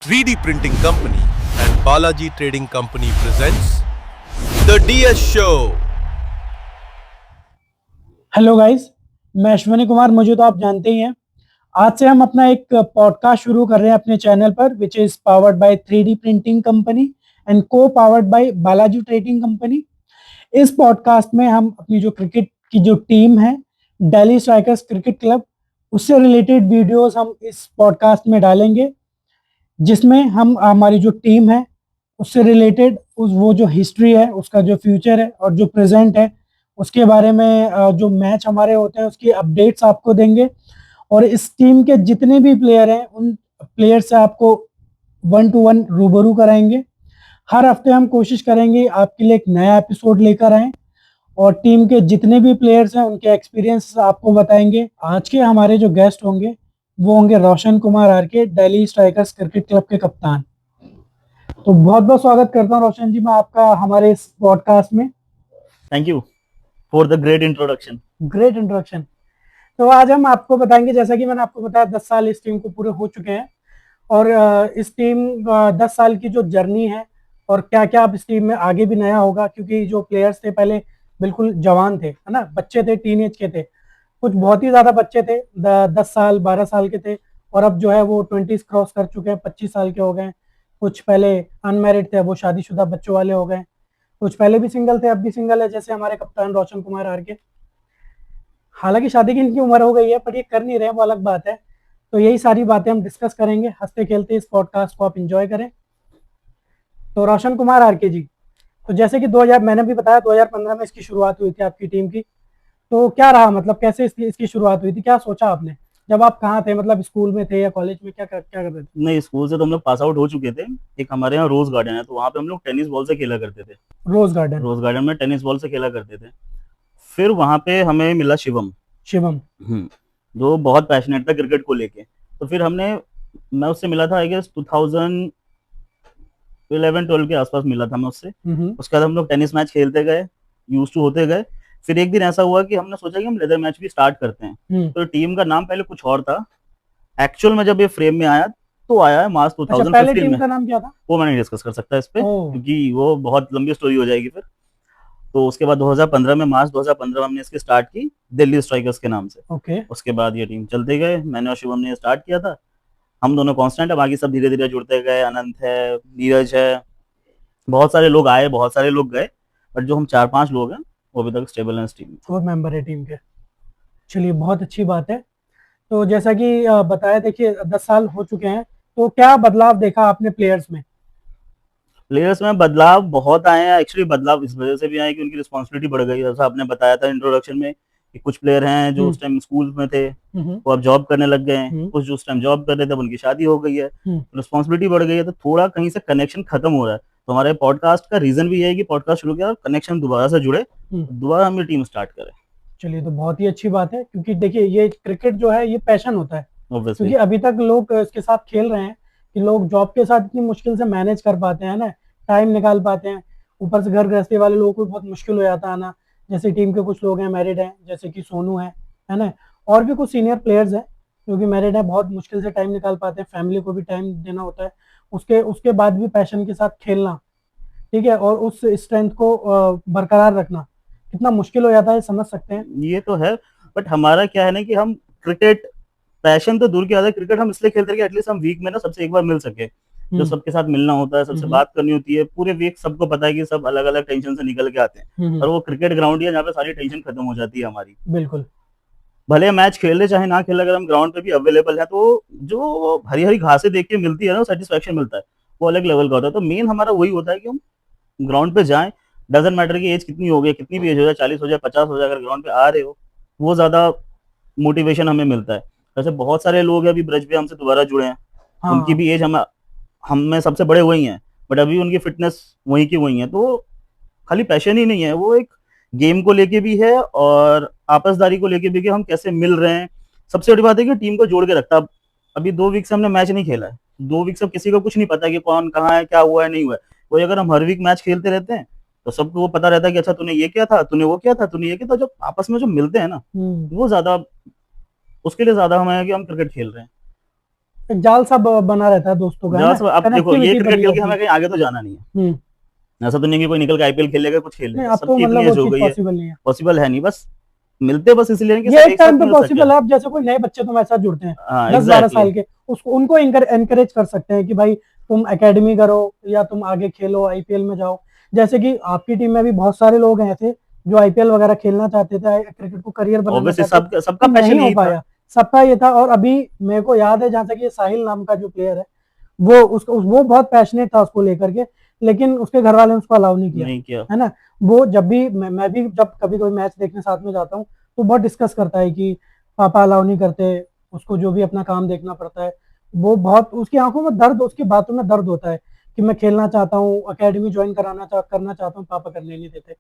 3D Printing Company and Balaji Trading Company presents The DS Show. Hello guys, मैं अश्विनी कुमार, मुझे तो आप जानते ही हैं। आज से हम अपना एक पॉडकास्ट शुरू कर रहे हैं अपने चैनल पर, which is powered by 3D printing company and co powered by Balaji trading company. इस पॉडकास्ट में हम अपनी जो क्रिकेट की जो टीम है, दिल्ली स्ट्राइकर्स क्रिकेट क्लब, उससे रिलेटेड वीडियोस हम इस पॉडकास्ट में डालेंगे, जिसमें हम हमारी जो टीम है उससे रिलेटेड वो जो हिस्ट्री है, उसका जो फ्यूचर है और जो प्रेजेंट है, उसके बारे में जो मैच हमारे होते हैं उसकी अपडेट्स आपको देंगे। और इस टीम के जितने भी प्लेयर हैं उन प्लेयर से आपको 1-to-1 रूबरू कराएंगे। हर हफ्ते हम कोशिश करेंगे आपके लिए एक नया एपिसोड लेकर आएं और टीम के जितने भी प्लेयर्स हैं उनके एक्सपीरियंस आपको बताएंगे। आज के हमारे जो गेस्ट होंगे वो होंगे Roshan Kumar RK, Delhi strikers cricket club के कप्तान। तो बहुत बहुत स्वागत करता हूं रोशन जी मैं आपका हमारे इस पॉडकास्ट में। Thank you for the great introduction. Great introduction. तो आज हम आपको बताएंगे, जैसा कि मैंने आपको बताया, 10 साल इस टीम को पूरे हो चुके हैं और इस टीम 10 साल की जो जर्नी है और क्या क्या अब इस टीम में आगे भी नया होगा, क्योंकि जो प्लेयर्स थे पहले बिल्कुल जवान थे, है ना, बच्चे थे, टीनेज के थे, कुछ बहुत ही ज्यादा बच्चे थे, 10 साल 12 साल के थे, और अब जो है वो 20s क्रॉस कर चुके हैं, 25 साल के हो गए। कुछ पहले अनमैरिड थे, वो शादीशुदा बच्चों वाले हो गए। कुछ पहले भी सिंगल थे, अब भी सिंगल है, जैसे हमारे कप्तान रोशन कुमार आरके। हालांकि शादी की इनकी उम्र हो गई है पर ये कर नहीं रहे, वो अलग बात है। तो यही सारी बातें हम डिस्कस करेंगे, हंसते खेलते इस पॉडकास्ट को आप एंजॉय करें। तो रोशन कुमार आरके जी, तो जैसे कि 2000, मैंने भी बताया 2015 में इसकी शुरुआत हुई थी आपकी टीम की। तो क्या रहा, मतलब कैसे इसकी शुरुआत हुई थी, क्या सोचा आपने, जब आप कहाँ थे, मतलब स्कूल में थे या कॉलेज में, क्या कर रहे थे? नहीं, स्कूल से तो हम लोग पास आउट हो चुके थे। एक हमारे यहाँ रोज गार्डन है, तो वहाँ पे हम लोग टेनिस बॉल से खेला करते थे। Rose garden. रोज गार्डन में टेनिस बॉल से खेला करते थे। फिर वहाँ पे हमें मिला शिवम, जो बहुत पैशनेट था क्रिकेट को लेके। तो फिर मैं उससे मिला था, आई गेस 2011-12 के आसपास मिला था मैं उससे। उसके बाद हम लोग टेनिस मैच खेलते गए, यूज टू होते गए। फिर एक दिन ऐसा हुआ कि हमने सोचा कि हम लेदर मैच भी स्टार्ट करते हैं। तो टीम का नाम पहले कुछ और था, एक्चुअल में जब ये फ्रेम में आया तो आया है मार्च 2015 पहले टीम का नाम क्या था? वो मैं नहीं डिस्कस कर सकता इस पे, क्योंकि वो बहुत लंबी स्टोरी हो जाएगी फिर। तो उसके बाद 2015 में, मार्च 2015 में हमने इसकी स्टार्ट की दिल्ली स्ट्राइकर्स के नाम से। उसके बाद ये टीम चलते गए, मैंने और शिवम ने स्टार्ट किया था। हम दोनों कांस्टेंट है, बाकी सब धीरे धीरे जुड़ते गए। अनंत है, नीरज है, बहुत सारे लोग आए, बहुत सारे लोग गए, बट जो हम 4-5 लोग हैं वो अभी तक स्टेबल हैं इस टीम में। कोर मेंबर है टीम के। चलिए, बहुत अच्छी बात है। तो जैसा कि बताया, देखिए 10 साल हो चुके हैं, तो क्या बदलाव देखा आपने प्लेयर्स में? प्लेयर्स में बदलाव बहुत आए हैं। एक्चुअली बदलाव इस वजह से भी आए कि उनकी रिस्पॉन्सिबिलिटी बढ़ गई, जैसा आपने बताया था इंट्रोडक्शन में कि कुछ प्लेयर हैं जो उस टाइम स्कूल में थे, वो अब जॉब करने लग गए हैं। कुछ जो उस टाइम जॉब कर रहे थे उनकी शादी हो गई है, रिस्पॉन्सिबिलिटी बढ़ गई है, तो थोड़ा कहीं से कनेक्शन खत्म हो रहा है। तो हमारे पॉडकास्ट का रीजन भी है कि पॉडकास्ट शुरू किया और कनेक्शन दोबारा से जुड़े, दोबारा हम ये टीम स्टार्ट करें। चलिए, तो बहुत ही अच्छी बात है, क्योंकि देखिए ये क्रिकेट जो है ये पैशन होता है, Obviously. क्योंकि अभी तक लोग इसके साथ खेल रहे हैं कि लोग जॉब के साथ इतनी मुश्किल से मैनेज कर पाते हैं ना, टाइम निकाल पाते हैं। ऊपर से घर गृहस्थी वाले लोगों को बहुत मुश्किल हो जाता है ना, जैसे टीम के कुछ लोग हैं मैरिड हैं, जैसे कि सोनू है ना, और भी कुछ सीनियर प्लेयर्स हैं जो कि मैरिड हैं, बहुत मुश्किल से टाइम निकाल पाते हैं, फैमिली को भी टाइम देना होता है। उसके बाद भी पैशन के साथ खेलना, ठीक है, और उस स्ट्रेंथ को बरकरार रखना कितना मुश्किल हो जाता है, समझ सकते हैं। ये तो है, बट हमारा क्या है ना कि हम क्रिकेट, पैशन तो दूर की बात है, क्रिकेट हम इसलिए खेलते हैं कि एटलीस्ट हम वीक में ना सबसे एक बार मिल सके, जो सबके साथ मिलना होता है, सबसे बात करनी होती है। पूरे वीक सबको पता है कि सब अलग अलग टेंशन से निकल के आते हैं, और वो क्रिकेट ग्राउंड है जहाँ पे सारी टेंशन खत्म हो जाती है हमारी। बिल्कुल। भले मैच खेल ले चाहे ना खेले, अगर हम ग्राउंड पे भी अवेलेबल है तो जो हरी हरी घासें देख के मिलती है ना, सेटिस्फेक्शन मिलता है, वो अलग लेवल का होता है। तो मेन हमारा वही होता है कि हम ग्राउंड पे जाएं, डजंट मैटर की एज कितनी हो गई, कितनी भी एज हो जाए, 40 हो जाए, 50 हो जाए, अगर ग्राउंड पे आ रहे हो, वो ज्यादा मोटिवेशन हमें मिलता है। जैसे बहुत सारे लोग हैं अभी ब्रज पे हमसे दोबारा जुड़े हैं, उनकी भी एज हम में सबसे बड़े वही हैं, बट अभी उनकी फिटनेस वही की वही है। तो खाली पैशन ही नहीं है, वो एक गेम को लेके भी है और आपसदारी को लेके भी कि हम कैसे मिल रहे हैं। सबसे बड़ी बात है कि टीम को जोड़ के रखता। अभी 2 वीक से हमने मैच नहीं खेला है, 2 वीक से किसी को कुछ नहीं पता कि कौन कहाँ है, क्या हुआ है, नहीं हुआ है। वही अगर हम हर वीक मैच खेलते रहते हैं तो सबको वो पता रहता है कि अच्छा तूने ये किया था, तूने वो किया था, तूने ये किया था। जब आपस में जो मिलते हैं ना, वो ज्यादा, उसके लिए ज्यादा हम है कि हम क्रिकेट खेल रहे हैं। एक जाल सा बना रहता है दोस्तों का, है जहाँ ना, अब देखो ये कनेक्टिविटी क्रिकेट बनी खेल के रहती हमें है। कहीं आगे तो जाना नहीं है, ऐसा तो नहीं कि कोई निकल के आईपीएल खेलेगा कुछ खेल नहीं लेगा, अब तो सबकी मतलब इतनी वो एज हो चीज गई है, पॉसिबल नहीं है। पॉसिबल है नहीं, बस मिलते बस इसलिए हैं कि ये सब एक एक टाइम साथ पे मिल सके। पॉसिबल है, अब जैसे कोई नए बच्चे तुम्हारे साथ जुड़ते हैं हाँ 10-12 एग्जैक्टली। साल के, उसको उनको एनकरेज कर सकते हैं कि भाई तुम एकेडमी करो या तुम आगे खेलो, आईपीएल में जाओ। जैसे कि आपकी टीम में भी बहुत सारे लोग हैं ऐसे जो आईपीएल वगैरह खेलना चाहते थे, क्रिकेट को करियर बनाना ऑब्वियसली चाहते थे, सबका सबका पर नहीं पैशन हो यही था। पाया। सबका ये था। और अभी मेरे को याद है जहां तक ये साहिल नाम का जो प्लेयर है, वो वो बहुत पैशनेट था उसको लेकर के, लेकिन उसके घर वाले ने उसको अलाउ नहीं किया, नहीं किया। है ना। वो जब भी मैं भी जब कभी कोई मैच देखने साथ में जाता हूँ तो बहुत डिस्कस करता है कि पापा अलाउ नहीं करते, उसको जो भी अपना काम देखना पड़ता है। वो बहुत उसकी आंखों में दर्द, उसकी बातों में दर्द होता है कि मैं खेलना चाहता हूँ, अकेडमी ज्वाइन करना चाहता हूँ, पापा करने नहीं देते।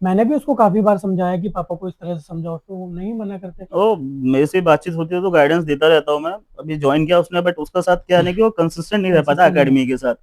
मैंने भी उसको काफी बार समझाया कि पापा को इस तरह से समझाओ, तो वो नहीं मना करते। ओ मेरे से बातचीत होती है तो गाइडेंस देता रहता हूँ मैं। अभी ज्वाइन किया उसने, बट उसका साथ क्या है ना कि वो कंसिस्टेंट नहीं रह पाता कंसिस्टेंट नहीं। एकेडमी के साथ।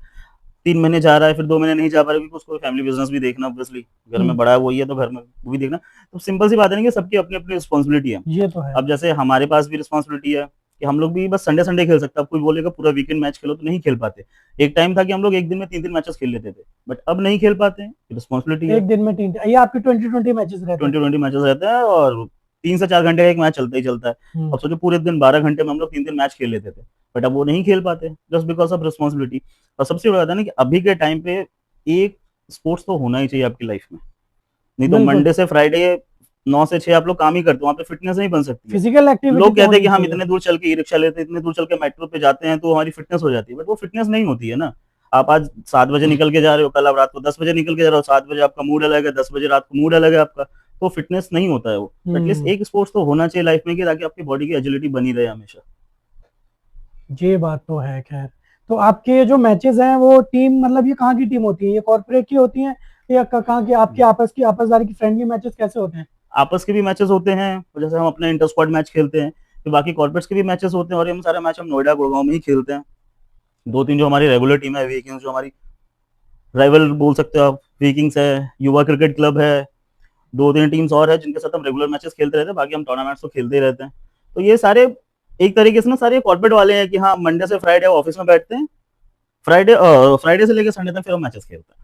3 महीने जा रहा है, फिर 2 महीने नहीं जा पा रहा, क्योंकि उसको फैमिली बिजनेस भी देखना, ऑब्वियसली घर में हम्म, बड़ा है वही है तो घर में वो भी देखना। तो सिंपल सी बात है ना कि सबकी अपनी अपनी रिस्पॉन्सिबिलिटी है। ये तो है। अब जैसे हमारे पास भी रिस्पॉन्सिबिलिटी है कि हम लोग भी बस संडे संडे खेल सकते हैं। अब कोई बोलेगा पूरा वीकेंड मैच खेलो तो नहीं खेल पाते। एक टाइम था कि हम लोग एक दिन में 3-3 मैचेस खेल लेते थे, बट अब नहीं खेल पाते हैं, रिस्पॉन्सिबिलिटी है। एक दिन में 3, ये आपके 20-20 मैचेस रहते हैं। 20-20 मैचेस रहते हैं और 3 से 4 घंटे का एक मैच चलता ही चलता है। हम्म, अब सोचो पूरे दिन 12 घंटे में हम लोग 3-3 मैच खेल लेते थे, बट अब वो नहीं खेल पाते जस्ट बिकॉज ऑफ रिस्पॉन्सिबिलिटी। और सबसे बड़ा बात है ना कि अभी के टाइम पे एक स्पोर्ट्स तो होना ही चाहिए आपकी लाइफ में। नहीं तो बिल्कुल। मंडे से फ्राइडे 9 से 6 आप लोग काम ही करते हो, वहाँ पे फिटनेस नहीं बन सकती है। फिजिकल एक्टिविटी लोग तो कहते हैं होनी कि हम चाहिए। इतने दूर चल के ई रिक्शा लेते हैं, इतने दूर चल के मेट्रो पे जाते हैं तो हमारी फिटनेस हो जाती है, बट वो फिटनेस नहीं होती है ना। आप आज 7 बजे निकल के जा रहे हो, कल आप रात को 10 बजे निकल के जा रहे हो, 7 बजे आपका मूड अलग है, 10 बजे रात को मूड अलग है आपका, तो फिटनेस नहीं होता है वो। एटलीस्ट हम्म, एक स्पोर्ट्स तो होना चाहिए लाइफ में कि ताकि आपकी बॉडी की एजिलिटी बनी रहे हमेशा। ये बात तो है। खैर, तो आपके जो मैचेस हैं वो टीम, मतलब ये कहाँ की टीम होती है, ये कॉर्पोरेट की होती है या कहाँ की, आपकी आपस की आपसदारी की फ्रेंडली मैचेस कैसे होते हैं? आपस के भी मैचेस होते हैं, और जैसे हम अपने इंटर स्क्वाड मैच खेलते हैं, फिर बाकी कॉर्पोरेट्स के भी मैचेस होते हैं, और ये हम सारे मैच हम नोएडा गुड़गांव में ही खेलते हैं। 2-3 जो हमारी रेगुलर टीम है, वीकिंग्स जो हमारी राइवल बोल सकते हो आप, वीकिंग्स है, युवा क्रिकेट क्लब है, 2-3 टीम्स और है जिनके साथ हम रेगुलर मैचेस खेलते रहते हैं, बाकी हम टूर्नामेंट्स तो खेलते ही रहते हैं। तो ये सारे एक तरीके से ना सारे कॉर्पोरेट वाले हैं कि हाँ मंडे से फ्राइडे ऑफिस में बैठते हैं, फ्राइडे से लेकर संडे तक फिर हम मैचेस खेलते हैं।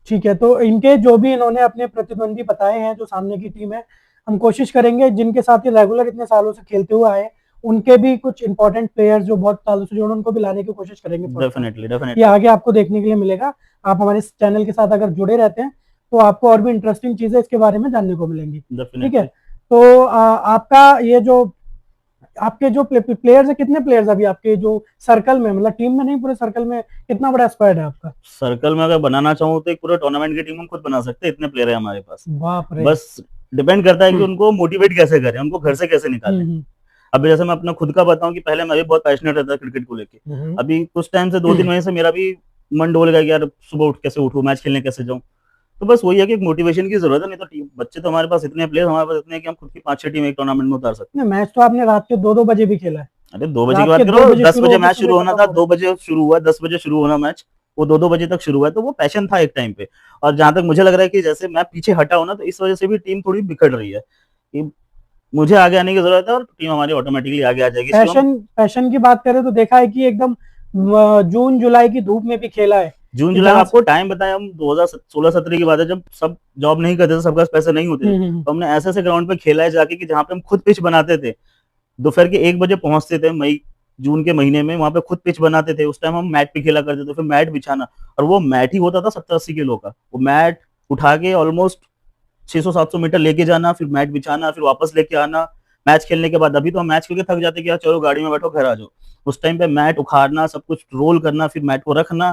ठीक है, तो इनके जो भी इन्होंने अपने प्रतिद्वंदी बताए हैं जो सामने की टीम है, हम कोशिश करेंगे जिनके साथ ये रेगुलर इतने सालों से खेलते हुए आए हैं, उनके भी कुछ इंपॉर्टेंट प्लेयर्स जो बहुत सालों से जुड़े हैं, उनको भी लाने की कोशिश करेंगे पॉडकास्ट। डेफिनेटली ये डेफिनेटली आगे आपको देखने के लिए मिलेगा। आप हमारे इस चैनल के साथ अगर जुड़े रहते हैं तो आपको और भी इंटरेस्टिंग चीजें इसके बारे में जानने को मिलेंगी। ठीक है, डेफिनेटली। तो आपका ये जो आपके जो प्लेयर्स है, कितने प्लेयर्स अभी आपके जो सर्कल में, मतलब टीम में नहीं पूरे सर्कल में, कितना बड़ा स्क्वाड है आपका? सर्कल में अगर बनाना चाहूँ तो एक पूरा टूर्नामेंट की टीम हम खुद बना सकते हैं, इतने प्लेयर है हमारे पास। बाप रे। बस डिपेंड करता है कि उनको मोटिवेट कैसे करें, उनको घर से कैसे निकालें। हम्म, अभी जैसे मैं अपना खुद का बताऊं कि पहले मैं भी बहुत पैशनेट रहता क्रिकेट को लेके। हम्म, अभी कुछ टाइम से 2-3 महीने से मेरा भी मन डोल गया कि यार सुबह उठ कैसे उठूं, मैच खेलने कैसे जाऊं। तो बस वही है कि एक मोटिवेशन की जरूरत है, नहीं तो टीम बच्चे तो हमारे पास इतने प्लेयर हमारे पास इतने हैं कि हम खुद की 5-6 टीम एक टूर्नामेंट में उतार सकते नहीं, मैच तो आपने रात के 2-2 बजे भी खेला है। हैं। अरे 2 बजे की रात बात के करो, 2 बजे 10 शुरू बजे होकर मैच शुरू सुबह होना खत्म था, हो रहा 2 बजे शुरू हुआ, 10 बजे शुरू होना मैच, वो 2-2 बजे तक शुरू हुआ। तो वो पैशन था एक टाइम पे। और जहां तक मुझे लग रहा है कि जैसे मैं पीछे हटा हूं ना, तो इस वजह से भी टीम थोड़ी बिखर रही है कि मुझे आगे आने की जरूरत है और टीम हमारी ऑटोमेटिकली आगे आ जाएगी, इसलिए हम पैशन पैशन की बात करें तो देखा है कि एकदम जून जुलाई की धूप में भी खेला है जून कि जुलाई में। जहाँ आपको टाइम बताया, हम 2016-17 की बात है, जब सब जॉब नहीं करते थे, सबके पास पैसे नहीं होते थे, तो हमने ऐसे ऐसे ग्राउंड पे खेला है जाके कि जहाँ पे हम खुद पिच बनाते थे। दोपहर के 1 बजे पहुंचते थे, मई जून के महीने में, वहां पे खुद पिच बनाते थे। उस टाइम हम मैट पे खेला करते थे, फिर मैट बिछाना, और वो मैट ही होता था 70-80 किलो का। वो मैट उठा के ऑलमोस्ट 600-700 मीटर लेके जाना, फिर मैट बिछाना, फिर वापस लेके आना मैच खेलने के बाद। अभी तो हम मैच खेल के थक जाते कि यार चलो गाड़ी में बैठो घर आ जाओ। उस टाइम पे मैट उखाड़ना, सब कुछ रोल करना, फिर मैट को रखना,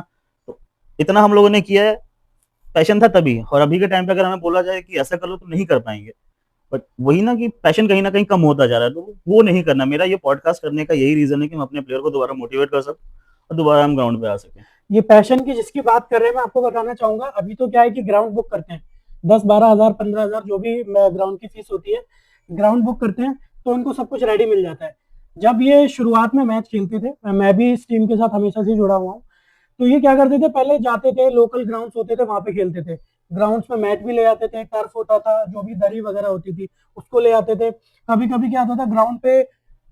तो इतना हम लोगों ने किया है। पैशन था तभी, और अभी के टाइम पे अगर हमें बोला जाए कि ऐसा कर लो तो नहीं कर पाएंगे। बट वही ना कि पैशन कहीं ना कहीं कम होता जा रहा है, तो वो नहीं करना। मेरा ये पॉडकास्ट करने का यही रीजन है कि हम अपने प्लेयर को दोबारा मोटिवेट कर सकते और दोबारा हम ग्राउंड पे आ सकें। ये पैशन की जिसकी बात कर रहे हैं, मैं आपको बताना चाहूंगा, अभी तो क्या है कि ग्राउंड बुक करते हैं 10-12 हजार 15 हजार जो भी ग्राउंड की फीस होती है, ग्राउंड बुक करते हैं तो उनको सब कुछ रेडी मिल जाता है। जब ये शुरुआत में मैच खेलते थे, मैं भी इस टीम के साथ हमेशा से जुड़ा हुआ हूँ, तो ये क्या करते थे, पहले जाते थे लोकल ग्राउंड्स होते थे वहां पे खेलते थे। ग्राउंड्स में मैट भी ले आते थे, टर्फ होता था, जो भी दरी वगैरह होती थी उसको ले आते थे। कभी कभी क्या होता था ग्राउंड पे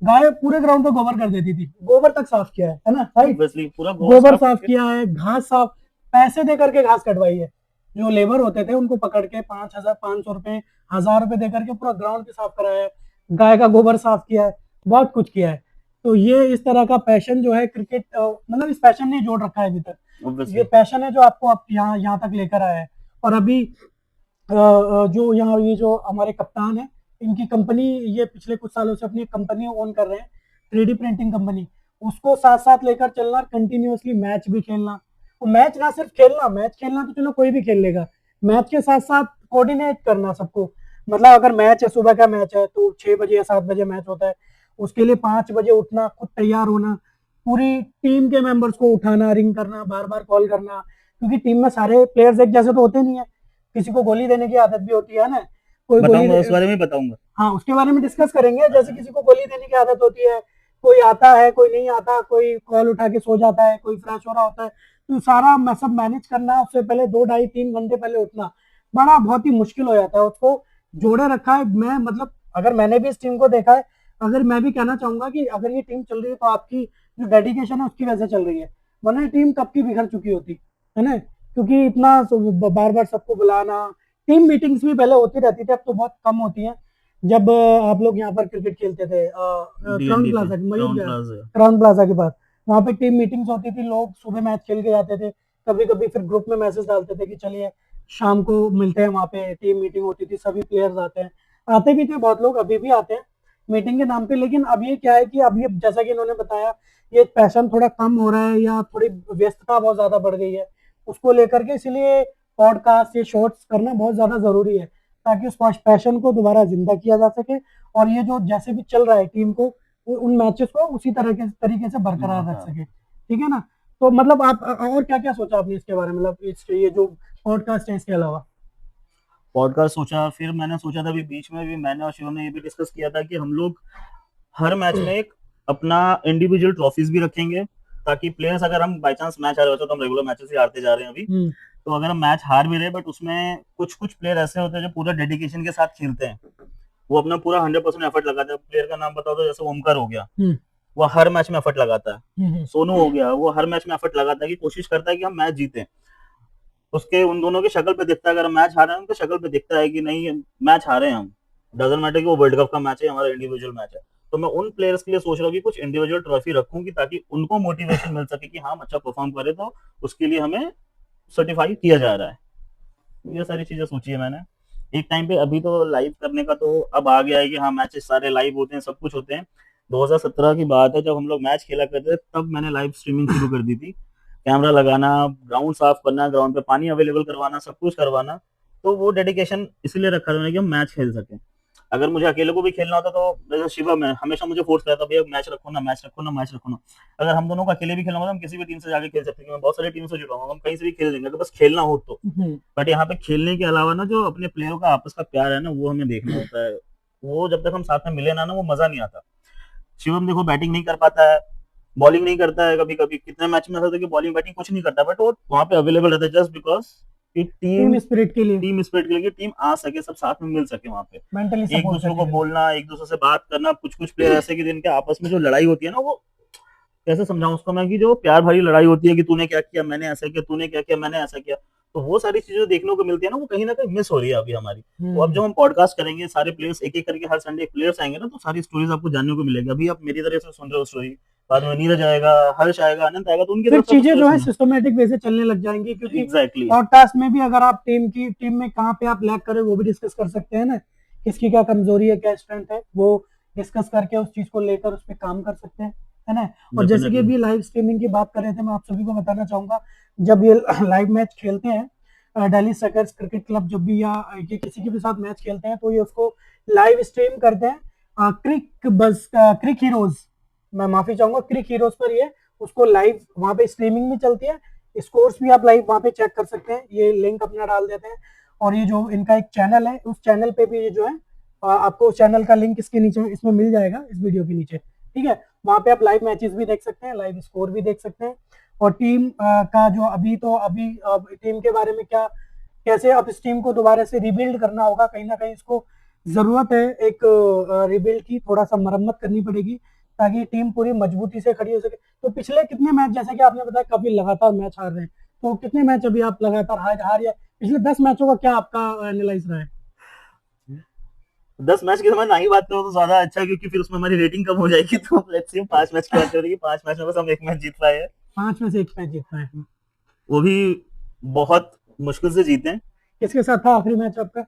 गाय पूरे ग्राउंड पे गोबर कर देती थी, गोबर तक साफ किया है ना भाई, ऑब्वियसली पूरा गोबर साफ किया है, घास साफ, पैसे दे करके घास कटवाई है। जो लेबर होते थे उनको पकड़ के 5,000 500 रुपए 1,000 रुपए दे करके पूरा ग्राउंड भी साफ कराया है, गाय का गोबर साफ किया है, बहुत कुछ किया है। तो ये इस तरह का पैशन जो है क्रिकेट, मतलब इस पैशन ने जोड़ रखा है अभी तक। ये ऑब्वियसली पैशन है जो आपको आप यहाँ तक लेकर आया है। और अभी जो यहाँ ये जो हमारे कप्तान है, इनकी कंपनी, ये पिछले कुछ सालों से अपनी कंपनी ओन कर रहे हैं, 3D प्रिंटिंग कंपनी, उसको साथ साथ लेकर चलना, कंटिन्यूअसली मैच भी खेलना। तो मैच ना सिर्फ खेलना, मैच खेलना तो चलो कोई भी खेल लेगा, मैच के साथ साथ कोऑर्डिनेट करना सबको। मतलब अगर मैच है, सुबह का मैच है तो 6 बजे या 7 बजे मैच होता है, उसके लिए 5 बजे उठना, खुद तैयार होना, पूरी टीम के मेंबर्स को उठाना, रिंग करना, बार बार कॉल करना, क्योंकि टीम में सारे प्लेयर्स एक जैसे तो होते नहीं है, किसी को गोली देने की आदत भी होती है ना, कोई गोली बताऊंगा, उस बारे में बताऊंगा। हाँ, उसके बारे में डिस्कस करेंगे। जैसे किसी को गोली देने की आदत होती है, कोई आता है, कोई नहीं आता, कोई कॉल उठा के सो जाता है, कोई फ्रेश हो रहा होता है, तो सारा सब मैनेज करना, उससे पहले 2 ढाई 3 घंटे पहले उठना बड़ा बहुत ही मुश्किल हो जाता है। उसको जोड़े रखा है। मैं मतलब अगर मैंने भी इस टीम को देखा है, अगर मैं भी कहना चाहूंगा कि अगर ये टीम चल रही है तो आपकी जो डेडिकेशन है उसकी वजह से चल रही है, वरना ये टीम कब की बिखर चुकी होती है ना, क्योंकि इतना बार बार सबको बुलाना, टीम मीटिंग्स भी पहले होती रहती थी, अब तो बहुत कम होती हैं। जब आप लोग यहाँ पर क्रिकेट खेलते थे क्राउन प्लाजा क्राउन प्लाजा के पास, वहाँ पे टीम मीटिंग्स होती थी, लोग सुबह मैच खेल के जाते थे, कभी कभी फिर ग्रुप में मैसेज डालते थे कि चलिए शाम को मिलते हैं, वहाँ पे टीम मीटिंग होती थी, सभी प्लेयर्स आते हैं, आते भी थे बहुत लोग, अभी भी आते हैं मीटिंग के नाम पे। लेकिन अब ये क्या है कि अब ये जैसा कि इन्होंने बताया, ये पैशन थोड़ा कम हो रहा है या थोड़ी व्यस्तता बहुत ज्यादा बढ़ गई है उसको लेकर के, इसलिए पॉडकास्ट ये शॉर्ट्स करना बहुत ज्यादा जरूरी है, ताकि उस पैशन को दोबारा जिंदा किया जा सके, और ये जो जैसे भी चल रहा है टीम को, उन मैचेस को उसी तरह के तरीके से बरकरार रख सके, ठीक है ना। तो मतलब आप और क्या क्या सोचा आपने इसके बारे में, मतलब ये जो पॉडकास्ट है इसके अलावा? पॉडकास्ट सोचा, फिर मैंने सोचा था अभी बीच में भी मैंने और शिवम ने ये भी डिस्कस किया था कि हम लोग हर मैच में एक अपना इंडिविजुअल ट्रॉफीज भी रखेंगे, ताकि प्लेयर्स, अगर हम बाय चांस मैच हारे, तो हम रेगुलर मैचेस ही हारते जा रहे हैं अभी, तो अगर हम मैच हार भी रहे, बट उसमें कुछ कुछ प्लेयर ऐसे होते हैं जो पूरा डेडिकेशन के साथ खेलते हैं, वो अपना पूरा 100% एफर्ट लगाते हैं। प्लेयर का नाम बताओ तो जैसे ओमकार हो गया, वो हर मैच में एफर्ट लगाता है, सोनू हो गया, वो हर मैच में एफर्ट लगाता है, कि कोशिश करता है कि हम मैच जीतें। उसके उन दोनों की शक्ल पे दिखता है, अगर हम मैच हारे हैं उनके शक्ल पे दिखता है कि नहीं मैच हारे हैं हम, डजंट मैटर कि वो वर्ल्ड कप का मैच है, हमारा इंडिविजुअल मैच है। तो मैं उन प्लेयर्स के लिए सोच रहा हूँ कि कुछ इंडिविजुअल ट्रॉफी रखूं, कि ताकि उनको मोटिवेशन मिल सके कि हाँ अच्छा परफॉर्म करे, तो उसके लिए हमें सर्टिफाई किया जा रहा है। ये सारी चीजें सोची है मैंने एक टाइम पे। अभी तो लाइव करने का तो अब आ गया है कि हाँ मैचेस सारे लाइव होते हैं, सब कुछ होते हैं। 2017 की बात है, जब हम लोग मैच खेला करते थे, तब मैंने लाइव स्ट्रीमिंग शुरू कर दी थी। कैमरा लगाना, ग्राउंड साफ करना, ग्राउंड पे पानी अवेलेबल करवाना, सब कुछ करवाना। तो वो डेडिकेशन इसलिए रखा था मैंने कि हम मैच खेल सकें। अगर मुझे अकेले को भी खेलना होता तो जैसे शिवम है, हमेशा मुझे फोर्स करता, भैया मैच रखो ना, मैच रखो ना, मैच रखो ना। अगर हम दोनों को अकेले भी खेलना होगा, हम किसी भी टीम से जाके खेल सकते हैं। मैं बहुत सारी टीम से जुड़ा हूँ, हम कहीं से भी खेल लेंगे, तो बस खेलना हो तो। बट यहाँ पे खेलने के अलावा ना, जो अपने प्लेयरों का आपस का प्यार है ना, वो हमें देखना होता है। वो जब तक हम साथ में मिले ना, वो मजा नहीं आता। शिवम देखो बैटिंग नहीं कर पाता है, बॉलिंग नहीं करता है, कभी कभी कितने मैच में ऐसा होता है कि बॉलिंग बैटिंग कुछ नहीं करता, बट वो वहां पे अवेलेबल रहता है जस्ट बिकॉज टीम स्पिरिट के लिए, टीम आ सके, सब साथ में मिल सके वहां पे, मेंटली एक दूसरे को बोलना, एक दूसरे से बात करना। कुछ कुछ प्लेयर ऐसे कि जिनके आपस में जो लड़ाई होती है ना, वो कैसे समझाऊं उसको मैं, कि जो प्यार भरी लड़ाई होती है कि तूने क्या किया मैंने ऐसा किया, तूने क्या किया मैंने ऐसा किया, तो वो सारी चीजें देखने को मिलती है ना, वो कहीं ना कहीं मिस हो रही है अभी हमारी। तो अब जब हम पॉडकास्ट करेंगे, सारे प्लेयर्स एक एक करके हर संडे प्लेयर्स आएंगे ना, तो सारी स्टोरीज आपको जानने को मिलेगी। अभी आप मेरी तरह से सुन रहे हो स्टोरी, बाद में नीरज आएगा, हर्ष आएगा, अनंत आएगा, तो उनकी फिर चीजें जो है सिस्टमेटिक वे से चलने लग जाएंगी, क्योंकि एग्जैक्टली पॉडकास्ट में भी अगर आप टीम में कहाँ पे आप लैग करें वो भी डिस्कस कर सकते हैं ना, किसकी क्या कमजोरी है, क्या स्ट्रेंथ है, वो डिस्कस करके उस चीज को लेकर उस पर काम कर सकते हैं, है ना। और जैसे कि अभी लाइव स्ट्रीमिंग की बात कर रहे थे, मैं आप सभी को बताना चाहूंगा, जब ये लाइव मैच खेलते हैं दिल्ली स्ट्राइकर्स क्रिकेट क्लब, जब भी या ये किसी के भी साथ मैच खेलते हैं, तो ये उसको लाइव स्ट्रीम करते हैं क्रिक हीरोज, मैं माफी चाहूंगा, क्रिक हीरोज पर ये उसको लाइव वहां पे स्ट्रीमिंग भी चलती है, स्कोर्स भी आप लाइव वहां पे चेक कर सकते हैं, ये लिंक अपना डाल देते हैं। और ये जो इनका एक चैनल है, उस चैनल पे भी ये जो है आपको उस चैनल का लिंक इसके नीचे इसमें मिल जाएगा, इस वीडियो के नीचे, ठीक है। वहां पे आप लाइव मैचेस भी देख सकते हैं, लाइव स्कोर भी देख सकते हैं, और टीम का जो अभी टीम के बारे में क्या, कैसे अब इस टीम को दोबारा से रिबिल्ड करना होगा, कहीं ना कहीं इसको जरूरत है एक रिबिल्ड की, थोड़ा सा मरम्मत करनी पड़ेगी ताकि टीम पूरी मजबूती से खड़ी हो सके। तो पिछले कितने मैच, जैसे कि आपने बताया काफी लगातार मैच हार रहे हैं, तो कितने मैच अभी आप लगातार हार या पिछले 10 मैचों का क्या आपका एनालाइज रहा है? 10 मैच की समय ना ही बात करो तो ज्यादा अच्छा है, क्योंकि फिर उसमें हमारी रेटिंग कम हो जाएगी। तो लेट्स सी 5 मैच की बात करेंगे। 5 मैच में बस हम एक मैच जीत पाए हैं, 5 में से 1 मैच जीत पाए हैं। वो भी बहुत मुश्किल से जीते हैं। किसके साथ था आखिरी मैच आपका?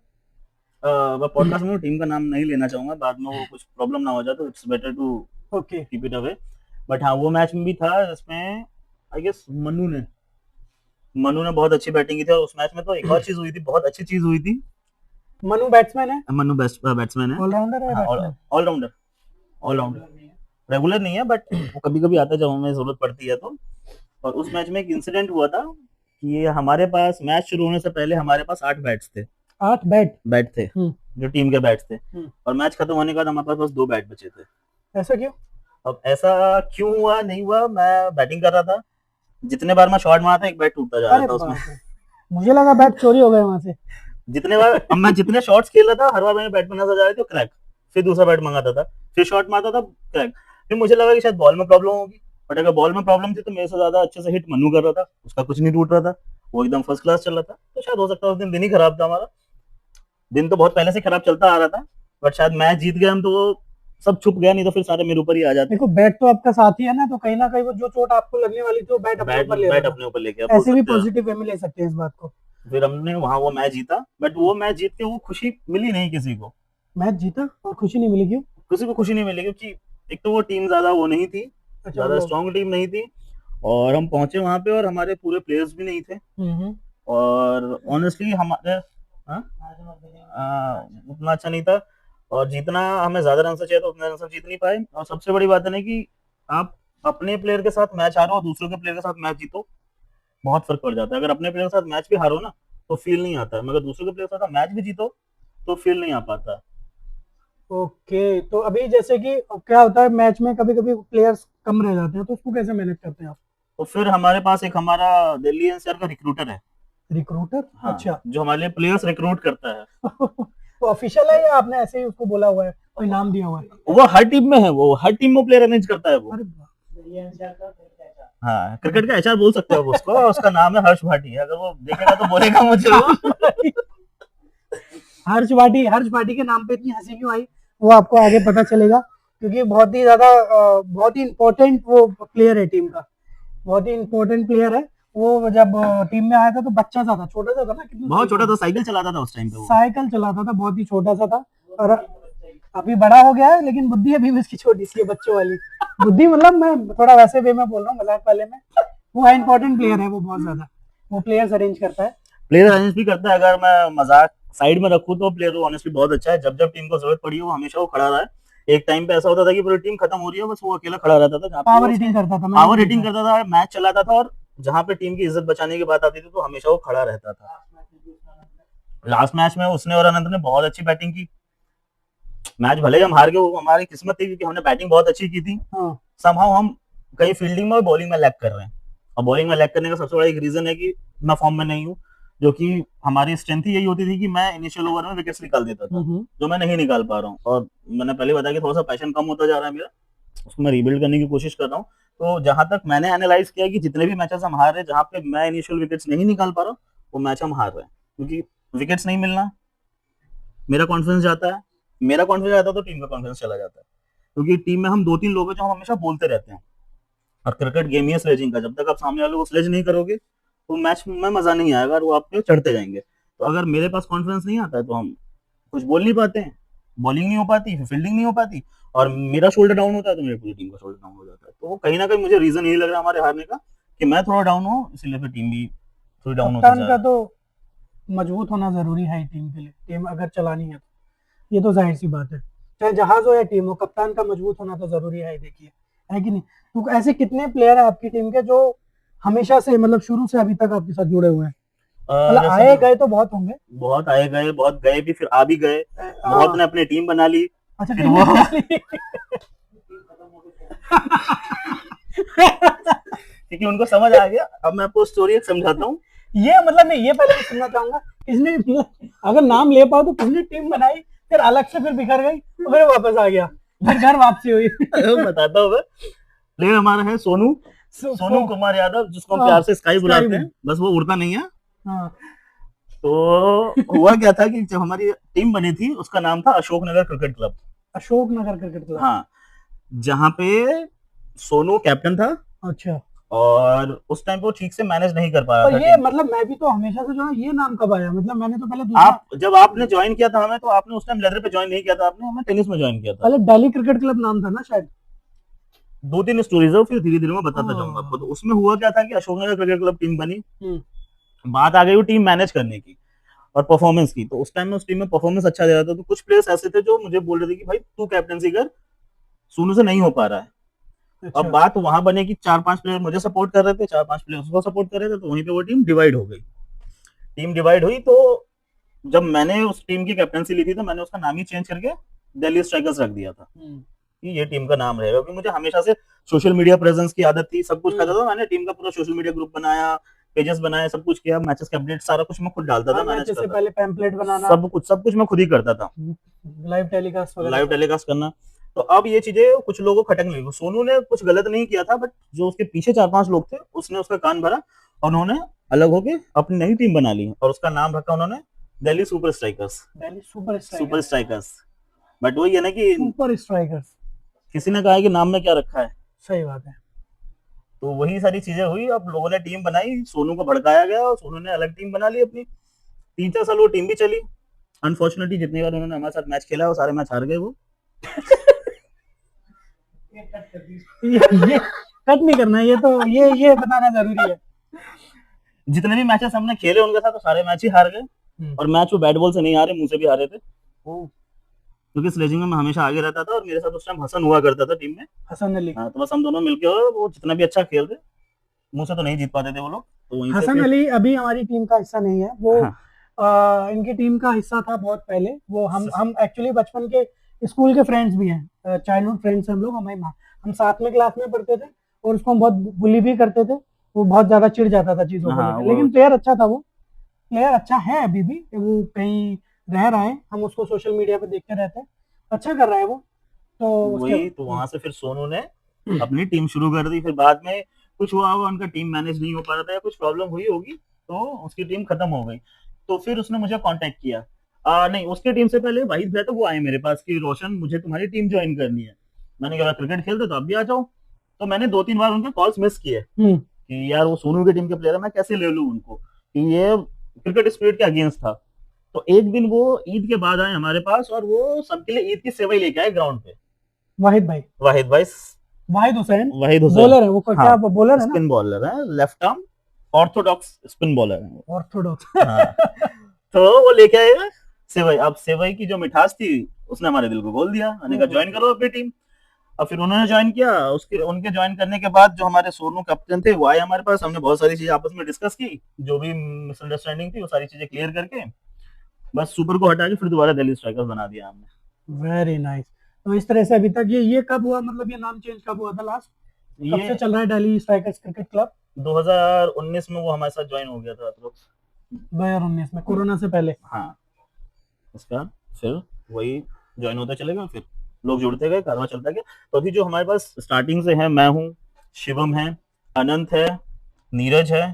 मैं पॉडकास्ट में टीम का नाम नहीं लेना चाहूंगा, बाद में वो कुछ प्रॉब्लम ना हो जाए, तो it's better to okay. Keep it away. But हाँ, वो मैच में भी था जिसमें आई गेस मनु ने बहुत अच्छी बैटिंग की थी। और उस मैच में तो एक और चीज हुई थी, बहुत अच्छी चीज हुई थी। मनु बैट्समैन है, मनु बेस्ट बैट्समैन है, ऑलराउंडर है, बैट्समैन? ऑलराउंडर रेगुलर नहीं है, बट वो कभी कभी आता है जब हमें जरूरत पड़ती है तो। और उस मैच में एक इंसिडेंट हुआ था कि ये हमारे पास मैच शुरू होने से पहले हमारे पास 8 बैट्स थे। 8 बैट थे जो टीम के बैट्स थे, और मैच खत्म होने के बाद हमारे पास बस 2 बैट बचे थे। ऐसा क्यों? अब ऐसा क्यों हुआ नहीं हुआ, मैं बैटिंग कर रहा था, जितने बार मैं शॉट मारा था एक बैट टूटता जा रहा था उसमें। मुझे लगा बैट चोरी हो गए वहां से। जितने बार अब मैं जितने शॉट्स खेल रहा था, हर बार मेरे बैट में नजर जा रही थी क्रैक, फिर दूसरा बैट मंगाता था, फिर शॉट मारता था क्रैक। फिर मुझे लगा कि शायद बॉल में प्रॉब्लम होगी, बट अगर बॉल में प्रॉब्लम थी तो मेरे से ज्यादा अच्छे से हिट मनु कर रहा था, उसका कुछ नहीं टूट रहा था, वो एकदम फर्स्ट क्लास चल रहा था। तो शायद हो सकता है उस दिन ही खराब था हमारा। दिन तो बहुत पहले से खराब चलता आ रहा था, बट शायद मैच जीत गए हम तो वो सब छुप गया, नहीं तो फिर सारे मेरे ऊपर ही आ जाते। देखो बैट तो आपका साथी है ना, तो कहीं ना कहीं वो जो चोट आपको लगने वाली थी वो बैट अपने ऊपर ले रहा था। अपने ऊपर लेके ऐसे भी पॉजिटिव वे में ले सकते हैं इस बात को। फिर हमने वहां वो मैच जीता, बट वो मैच जीत के वो खुशी मिली नहीं किसी को। मैच जीता और खुशी नहीं मिली, क्यों? किसी को खुशी नहीं मिली, क्योंकि एक तो वो टीम ज्यादा वो नहीं थी, ज्यादा स्ट्रॉन्ग टीम नहीं थी, और हम पहुंचे वहां पे और हमारे पूरे प्लेयर्स भी नहीं थे, और ऑनेस्टली हमारे उतना अच्छा नहीं था, और जितना हमें ज्यादा रन से चाहिए था उतना रन से जीत नहीं पाए। और सबसे बड़ी बात है ना कि आप अपने प्लेयर के साथ मैच हारो और दूसरों के प्लेयर के साथ मैच जीतो, बहुत फर्क पड़ जाता है। अगर अपने प्लेयर के साथ मैच भी हारो ना तो फील नहीं आता है, मगर दूसरों के प्लेयर के साथ मैच भी जीतो तो फील नहीं आ पाता। ओके, तो अभी जैसे कि क्या होता है मैच में, कभी कभी प्लेयर्स कम रह जाते हैं, तो उसको कैसे मैनेज करते हैं आप? तो फिर हमारे पास एक हमारा दिल्ली एनसीआर का रिक्रूटर है। रिक्रूटर? हाँ, अच्छा। जो हमारे लिए प्लेयर्स रिक्रूट करता है। तो ऑफिशियल है या आपने ऐसे ही उसको बोला हुआ है, कोई नाम दिया हुआ है? वो हर टीम में है, वो हर टीम में प्लेयर अरेंज करता है वो। अरे वाह। हाँ, क्रिकेट का एचआर बोल सकते हो आप उसको। उसका नाम है हर्ष भाटी, अगर वो देखेगा तो बोलेगा मुझे वो। हर्ष भाटी के नाम पे इतनी हंसी क्यों आई वो आपको आगे पता चलेगा, क्योंकि बहुत ही ज्यादा बहुत ही इम्पोर्टेंट वो प्लेयर है टीम का, बहुत ही इम्पोर्टेंट प्लेयर है वो। जब टीम में आया था तो बच्चा सा था, छोटा सा था ना, कितना बहुत छोटा था, साइकिल चलाता था उस टाइम पे वो। साइकिल चलाता था, बहुत ही छोटा सा था, और अभी बड़ा हो गया है, लेकिन बुद्धि अभी भी उसकी छोटी सी है, बच्चों वाली बुद्धि। मतलब मैं थोड़ा वैसे वे में बोल रहा हूँ, मजाक वाले में। वो इम्पोर्टेंट प्लेयर है वो, बहुत ज्यादा वो प्लेयर्स अरेंज करता है। प्लेयर अरेंज भी करता है, अगर मैं मजाक साइड में रखूं तो प्लेयर वो ऑनेस्टली बहुत अच्छा है। जब जब टीम को जरूरत पड़ी है वो हमेशा वो खड़ा रहा है। एक टाइम पे ऐसा होता था कि पूरी टीम खत्म हो रही है, बस वो अकेला खड़ा रहता था, पावर हिटिंग करता था, पावर हिटिंग करता था, मैच चलाता था, और जहां पे टीम की इज्जत बचाने की बात आती थी तो हमेशा वो खड़ा रहता था। लास्ट मैच में उसने और अनंत ने बहुत अच्छी बैटिंग की। मैच भले ही हम हार गए, वो हमारी किस्मत थी क्योंकि हमने बैटिंग बहुत अच्छी की थी। समहाउ हम कहीं फील्डिंग में और बॉलिंग में लैग कर रहे हैं, और बॉलिंग में लैग करने का सबसे बड़ा एक रीजन है कि मैं फॉर्म में नहीं हूँ, जो कि हमारी स्ट्रेंथ ही यही होती थी कि मैं इनिशियल ओवर में विकेट्स निकाल देता था, जो मैं नहीं निकाल पा रहा हूँ। और मैंने पहले बताया कि थोड़ा सा पैशन कम होता जा रहा है मेरा, उसको मैं रिबिल्ड करने की कोशिश कर रहा हूँ। तो जहां तक मैंने एनालाइज किया कि जितने भी मैचेस हम हार रहे हैं जहां पे मैं इनिशियल विकेट्स नहीं निकाल पा रहा हूँ, वो मैच हम हार रहे हैं, क्योंकि विकेट्स नहीं मिलना, मेरा कॉन्फिडेंस जाता है, मेरा कॉन्फिडेंस जाता है तो टीम का कॉन्फिडेंस चला जाता है। क्योंकि टीम में हम 2-3 लोग हैं जो हम हमेशा बोलते रहते हैं, और क्रिकेट गेम ही है स्लेजिंग का। जब तक आप सामने वाले को स्लेज नहीं करोगे तो मैच में मजा नहीं आएगा, और वो आप पे चढ़ते जाएंगे। तो अगर मेरे पास कॉन्फिडेंस नहीं आता है तो हम कुछ बोल नहीं पाते हैं, बॉलिंग नहीं हो पाती, फिर फील्डिंग नहीं हो पाती, और मेरा शोल्डर डाउन होता है तो मेरी पूरी टीम का शोल्डर डाउन हो जाता है। तो कहीं ना कहीं मुझे रीजन यही लग रहा है हमारे हारने का कि मैं थोड़ा डाउन हूँ, इसलिए फिर टीम भी थोड़ी डाउन होती जा रही है। कप्तान का तो मजबूत होना जरूरी है टीम के लिए, टीम अगर चलानी है तो ये तो जाहिर सी बात है, चाहे जहाज हो या टीम हो, कप्तान का मजबूत होना तो जरूरी है, देखिए है कि नहीं? तो ऐसे कितने प्लेयर है आपकी टीम के जो हमेशा से, मतलब शुरू से अभी तक आपके साथ जुड़े हुए हैं? मतलब आए गए तो बहुत होंगे। बहुत आए गए, बहुत गए भी, फिर आ भी गए, बहुत ने अपनी टीम बना ली। अच्छा, फिर वो क्योंकि उनको समझ आ गया। अब मैं आपको स्टोरी एक समझाता हूँ। ये मतलब मैं ये पहले भी सुनना चाहूंगा, किसने अगर नाम ले पाओ तो किसने टीम बनाई, फिर अलग से फिर बिखर गई, फिर वापस आ गया, फिर घर वापसी हुई। बताता हूँ मैं। प्लेयर हमारा है सोनू, सोनू कुमार यादव, जिसको हम हाँ, प्यार से स्काई बुलाते स्काई हैं, बस वो उड़ता नहीं है। हाँ, तो हुआ क्या था कि जब हमारी टीम बनी थी, उसका नाम था Ashoknagar cricket club. Ashoknagar cricket club. हाँ, जहाँ पे सोनू कैप्टन था, अच्छा, और उस टाइम पे वो ठीक से मैनेज नहीं कर पा रहा और था ये टीम को। मतलब मैं भी तो हमेशा से जो है, ये नाम कब आया? मतलब मैंने तो पहले दूसरा, आप जब आपने ज्वाइन किया था हमें, तो आपने उस टाइम लेदर पे ज्वाइन नहीं किया था, आपने हमें टेनिस में ज्वाइन किया था। पहले दिल्ली क्रिकेट क्लब नाम था ना शायद। 2-3 स्टोरीज है, फिर धीरे धीरे मैं बताता हाँ। जाऊंगा आपको। तो उसमें हुआ क्या था कि अशोकनगर क्रिकेट क्लब टीम बनी, हम्म, बात आ गई वो टीम मैनेज करने की और परफॉर्मेंस की। तो उस टाइम में उस टीम में परफॉर्मेंस अच्छा दे रहा था, तो कुछ प्लेयर्स ऐसे थे जो मुझे बोल रहे थे कि भाई तू कैप्टनसी कर, सोनू से नहीं हो पा रहा है। अच्छा, अब बात वहां बने कि 4-5 प्लेयर मुझे सपोर्ट कर रहे थे, 4-5 प्लेयर उसको सपोर्ट कर रहे थे, तो वहीं पे वो टीम डिवाइड हो गई। टीम डिवाइड हुई, तो जब मैंने उस टीम की कैप्टनसी ली थी, तो मैंने उसका नाम ही चेंज करके दिल्ली स्ट्राइकर्स रख दिया था कि ये टीम का नाम रहेगा। क्योंकि मुझे हमेशा से सोशल मीडिया प्रेजेंस की आदत थी, सब कुछ करता था। मैंने टीम का पूरा सोशल मीडिया ग्रुप बनाया, पेजेस बनाए, सब कुछ किया, मैचेस के अपडेट सारा कुछ मैं खुद डालता था, हाँ, मैनेज मैचेस से करता पहले पैम्पलेट था, बनाना, सब कुछ मैं खुद ही करता था, लाइव टेलीकास्ट वगैरह। लाइव टेलीकास्ट करना। तो अब ये चीजें कुछ लोगों को खटकने लगी। सोनू ने कुछ गलत नहीं किया था, बट जो उसके पीछे 4-5 लोग थे, उसने उसका कान भरा और उन्होंने अलग होके अपनी नई टीम बना ली, और उसका नाम रखा उन्होंने Delhi super strikers. Delhi super super strikers. Strikers. But वही है ना कि सुपर स्ट्राइकर्स, किसी ने कहा है कि नाम में क्या रखा है, सही बात है। तो वही सारी चीजें हुई। अब लोगों ने टीम बनाई, सोनू को भड़काया गया और सोनू ने अलग टीम बना ली अपनी। 3-4 साल वो टीम भी चली। अनफॉर्चुनेटली जितनी बार उन्होंने हमारे साथ मैच खेला, वो सारे मैच हार गए वो। ये कट नहीं करना, ये तो ये बताना जरूरी है। जितने भी मैचेस हमने खेले उनके साथ, तो सारे मैच ही हार गए। और मैच वो बैट बॉल से नहीं हारे, मुंह से भी हारे थे, क्योंकि स्लेजिंग में मैं हमेशा आगे रहता था, और मेरे साथ उस टाइम हसन हुआ करता था टीम में। हसन अली। हाँ, तो बस हम दोनों मिलके, वो जितना भी अच्छा खेलते, मुंह से तो नहीं जीत पाते थे वो लोग, तो वहीं से हसन फिर। अली अभी हमारी टीम का हिस्सा नहीं है, वो हाँ। इनकी टीम का हिस्सा था बहुत पहले। वो हम एक्चुअली बचपन के स्कूल के फ्रेंड्स भी हैं, चाइल्डहुड फ्रेंड्स हम लोग। हम साथ में क्लास में पढ़ते थे, और उसको हम बहुत बुली भी करते थे। वो बहुत ज्यादा चिढ़ जाता था चीजों को हाँ, लेकर, वो- लेकिन प्लेयर अच्छा था। वो प्लेयर अच्छा है अभी भी, वो कहीं रह रहा है, हम उसको सोशल मीडिया पे देखते रहते हैं, अच्छा कर रहा है वो। तो वही, तो वहां से फिर सोनू ने अपनी टीम शुरू कर दी। फिर बाद में कुछ हुआ होगा, उनका टीम मैनेज नहीं हो पा रहा था, या कुछ प्रॉब्लम हुई होगी, तो उसकी टीम खत्म हो गई। तो फिर उसने मुझे कांटेक्ट किया। नहीं, उसकी टीम से पहले वाहिद भैया, तो वो आए मेरे पास कि रोशन, मुझे तुम्हारी टीम ज्वाइन करनी है। मैंने कहा क्रिकेट खेलते तो आप भी आ जाओ। तो मैंने 2-3 बार उनके कॉल्स मिस किए कि यार वो सोनू की टीम के प्लेयर है, मैं कैसे ले लूं उनको, कि ये क्रिकेट स्पिरिट के अगेंस्ट था। तो एक दिन वो ईद के बाद आए हमारे पास, और वो सबके लिए ईद की सेवई लेके आए ग्राउंड पे। वाहिद भाई, वाहिद भाई, वाहिद हुसैन वाहिद हुसैन बॉलर है वो, क्या हाँ, बॉलर है ना? स्पिन बॉलर है, left arm Orthodox spin bowler है वो। ऑर्थोडॉक्स। हाँ। तो वो लेके आए सेवई। अब सेवई की जो मिठास थी, उसने हमारे दिल को खोल दिया। मैंने कहा ज्वाइन करो अपनी टीम। अब फिर उन्होंने ज्वाइन किया। उनके ज्वाइन करने के बाद जो हमारे सोनू कैप्टन थे, वो आए हमारे पास। हमने बहुत सारी चीजें आपस में डिस्कस की, जो भी मिसअंडरस्टैंडिंग थी वो सारी चीजें क्लियर करके, बस सुपर को हटा के फिर दोबारा दिल्ली स्ट्राइकर्स बना दिया हमने। Very nice. तो इस तरह से अभी तक ये कब हुआ, मतलब ये नाम चेंज कब हुआ था लास्ट? कब से ये चल रहा है दिल्ली स्ट्राइकर्स क्रिकेट क्लब? 2019 में वो हमारे साथ ज्वाइन हो गया था अप्रोक्स। 2019 में, कोरोना से पहले। हाँ, उसका फिर वही ज्वाइन होते चले गए, फिर लोग जुड़ते गए, कारवां चलता गया। तो अभी जो हमारे पास स्टार्टिंग से है, मैं हूँ, शिवम है, अनंत है, नीरज है,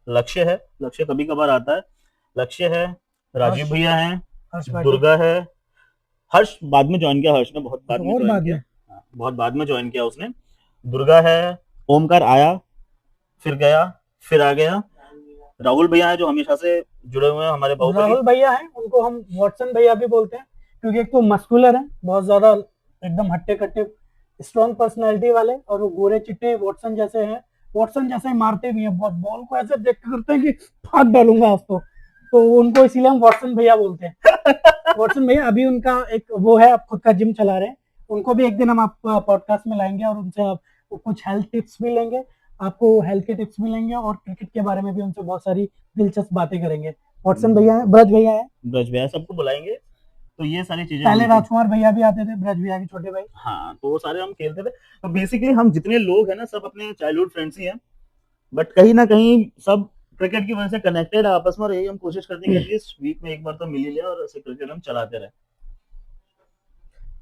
लक्ष्य है, लक्ष्य कभी कभार आता है, लक्ष्य है, राजीव हर्ष- भैया है, हर्ष भाई। दुर्गा है, हर्ष बाद में ज्वाइन किया, हर्ष ने बहुत बाद में और ज्वाइन बाद किया। में? हाँ, बहुत बाद में ज्वाइन किया उसने। दुर्गा है, ओमकार आया, फिर गया, फिर आ गया। राहुल भैया है जो हमेशा से जुड़े हुए हैं, हमारे बाहुबली। राहुल भैया हैं, उनको हम वॉटसन भैया भी बोलते हैं, क्योंकि एक तो मस्कुलर है बहुत ज्यादा, एकदम हट्टे कट्टे स्ट्रॉन्ग पर्सनैलिटी वाले, और वो गोरे चिट्टे वॉटसन जैसे हैं। वॉटसन जैसे ही मारते भी हैं, बहुत बॉल को ऐसे देख के करते हैं कि फाड़ डालूंगा आज तो उनको इसीलिए हम वॉटसन भैया बोलते हैं। वॉटसन भैया अभी उनका एक वो है, आप खुद का जिम चला रहे हैं। उनको भी एक दिन हम आपको पॉडकास्ट में लाएंगे, और उनसे आप कुछ हेल्थ टिप्स भी लेंगे, आपको हेल्थ के टिप्स भी लेंगे, और क्रिकेट के बारे में भी उनसे बहुत सारी दिलचस्प बातें करेंगे। वॉटसन भैया है, ब्रज भैया है, ब्रज भैया, सबको बुलाएंगे। तो ये सारी चीजें पहले हुई थी। राजकुमार भैया भी आते थे, ब्रज भैया के छोटे भाई। हाँ, तो वो सारे हम खेलते थे। तो बेसिकली हम जितने लोग हैं ना, सब अपने चाइल्डहुड फ्रेंड्स ही हैं, बट कहीं ना कहीं सब क्रिकेट की वजह से कनेक्टेड है आपस में। और यही हम कोशिश करते हैं कि एटलीस्ट वीक में एक बार तो मिल ही ले, और ऐसे क्रिकेट हम चलाते रहे।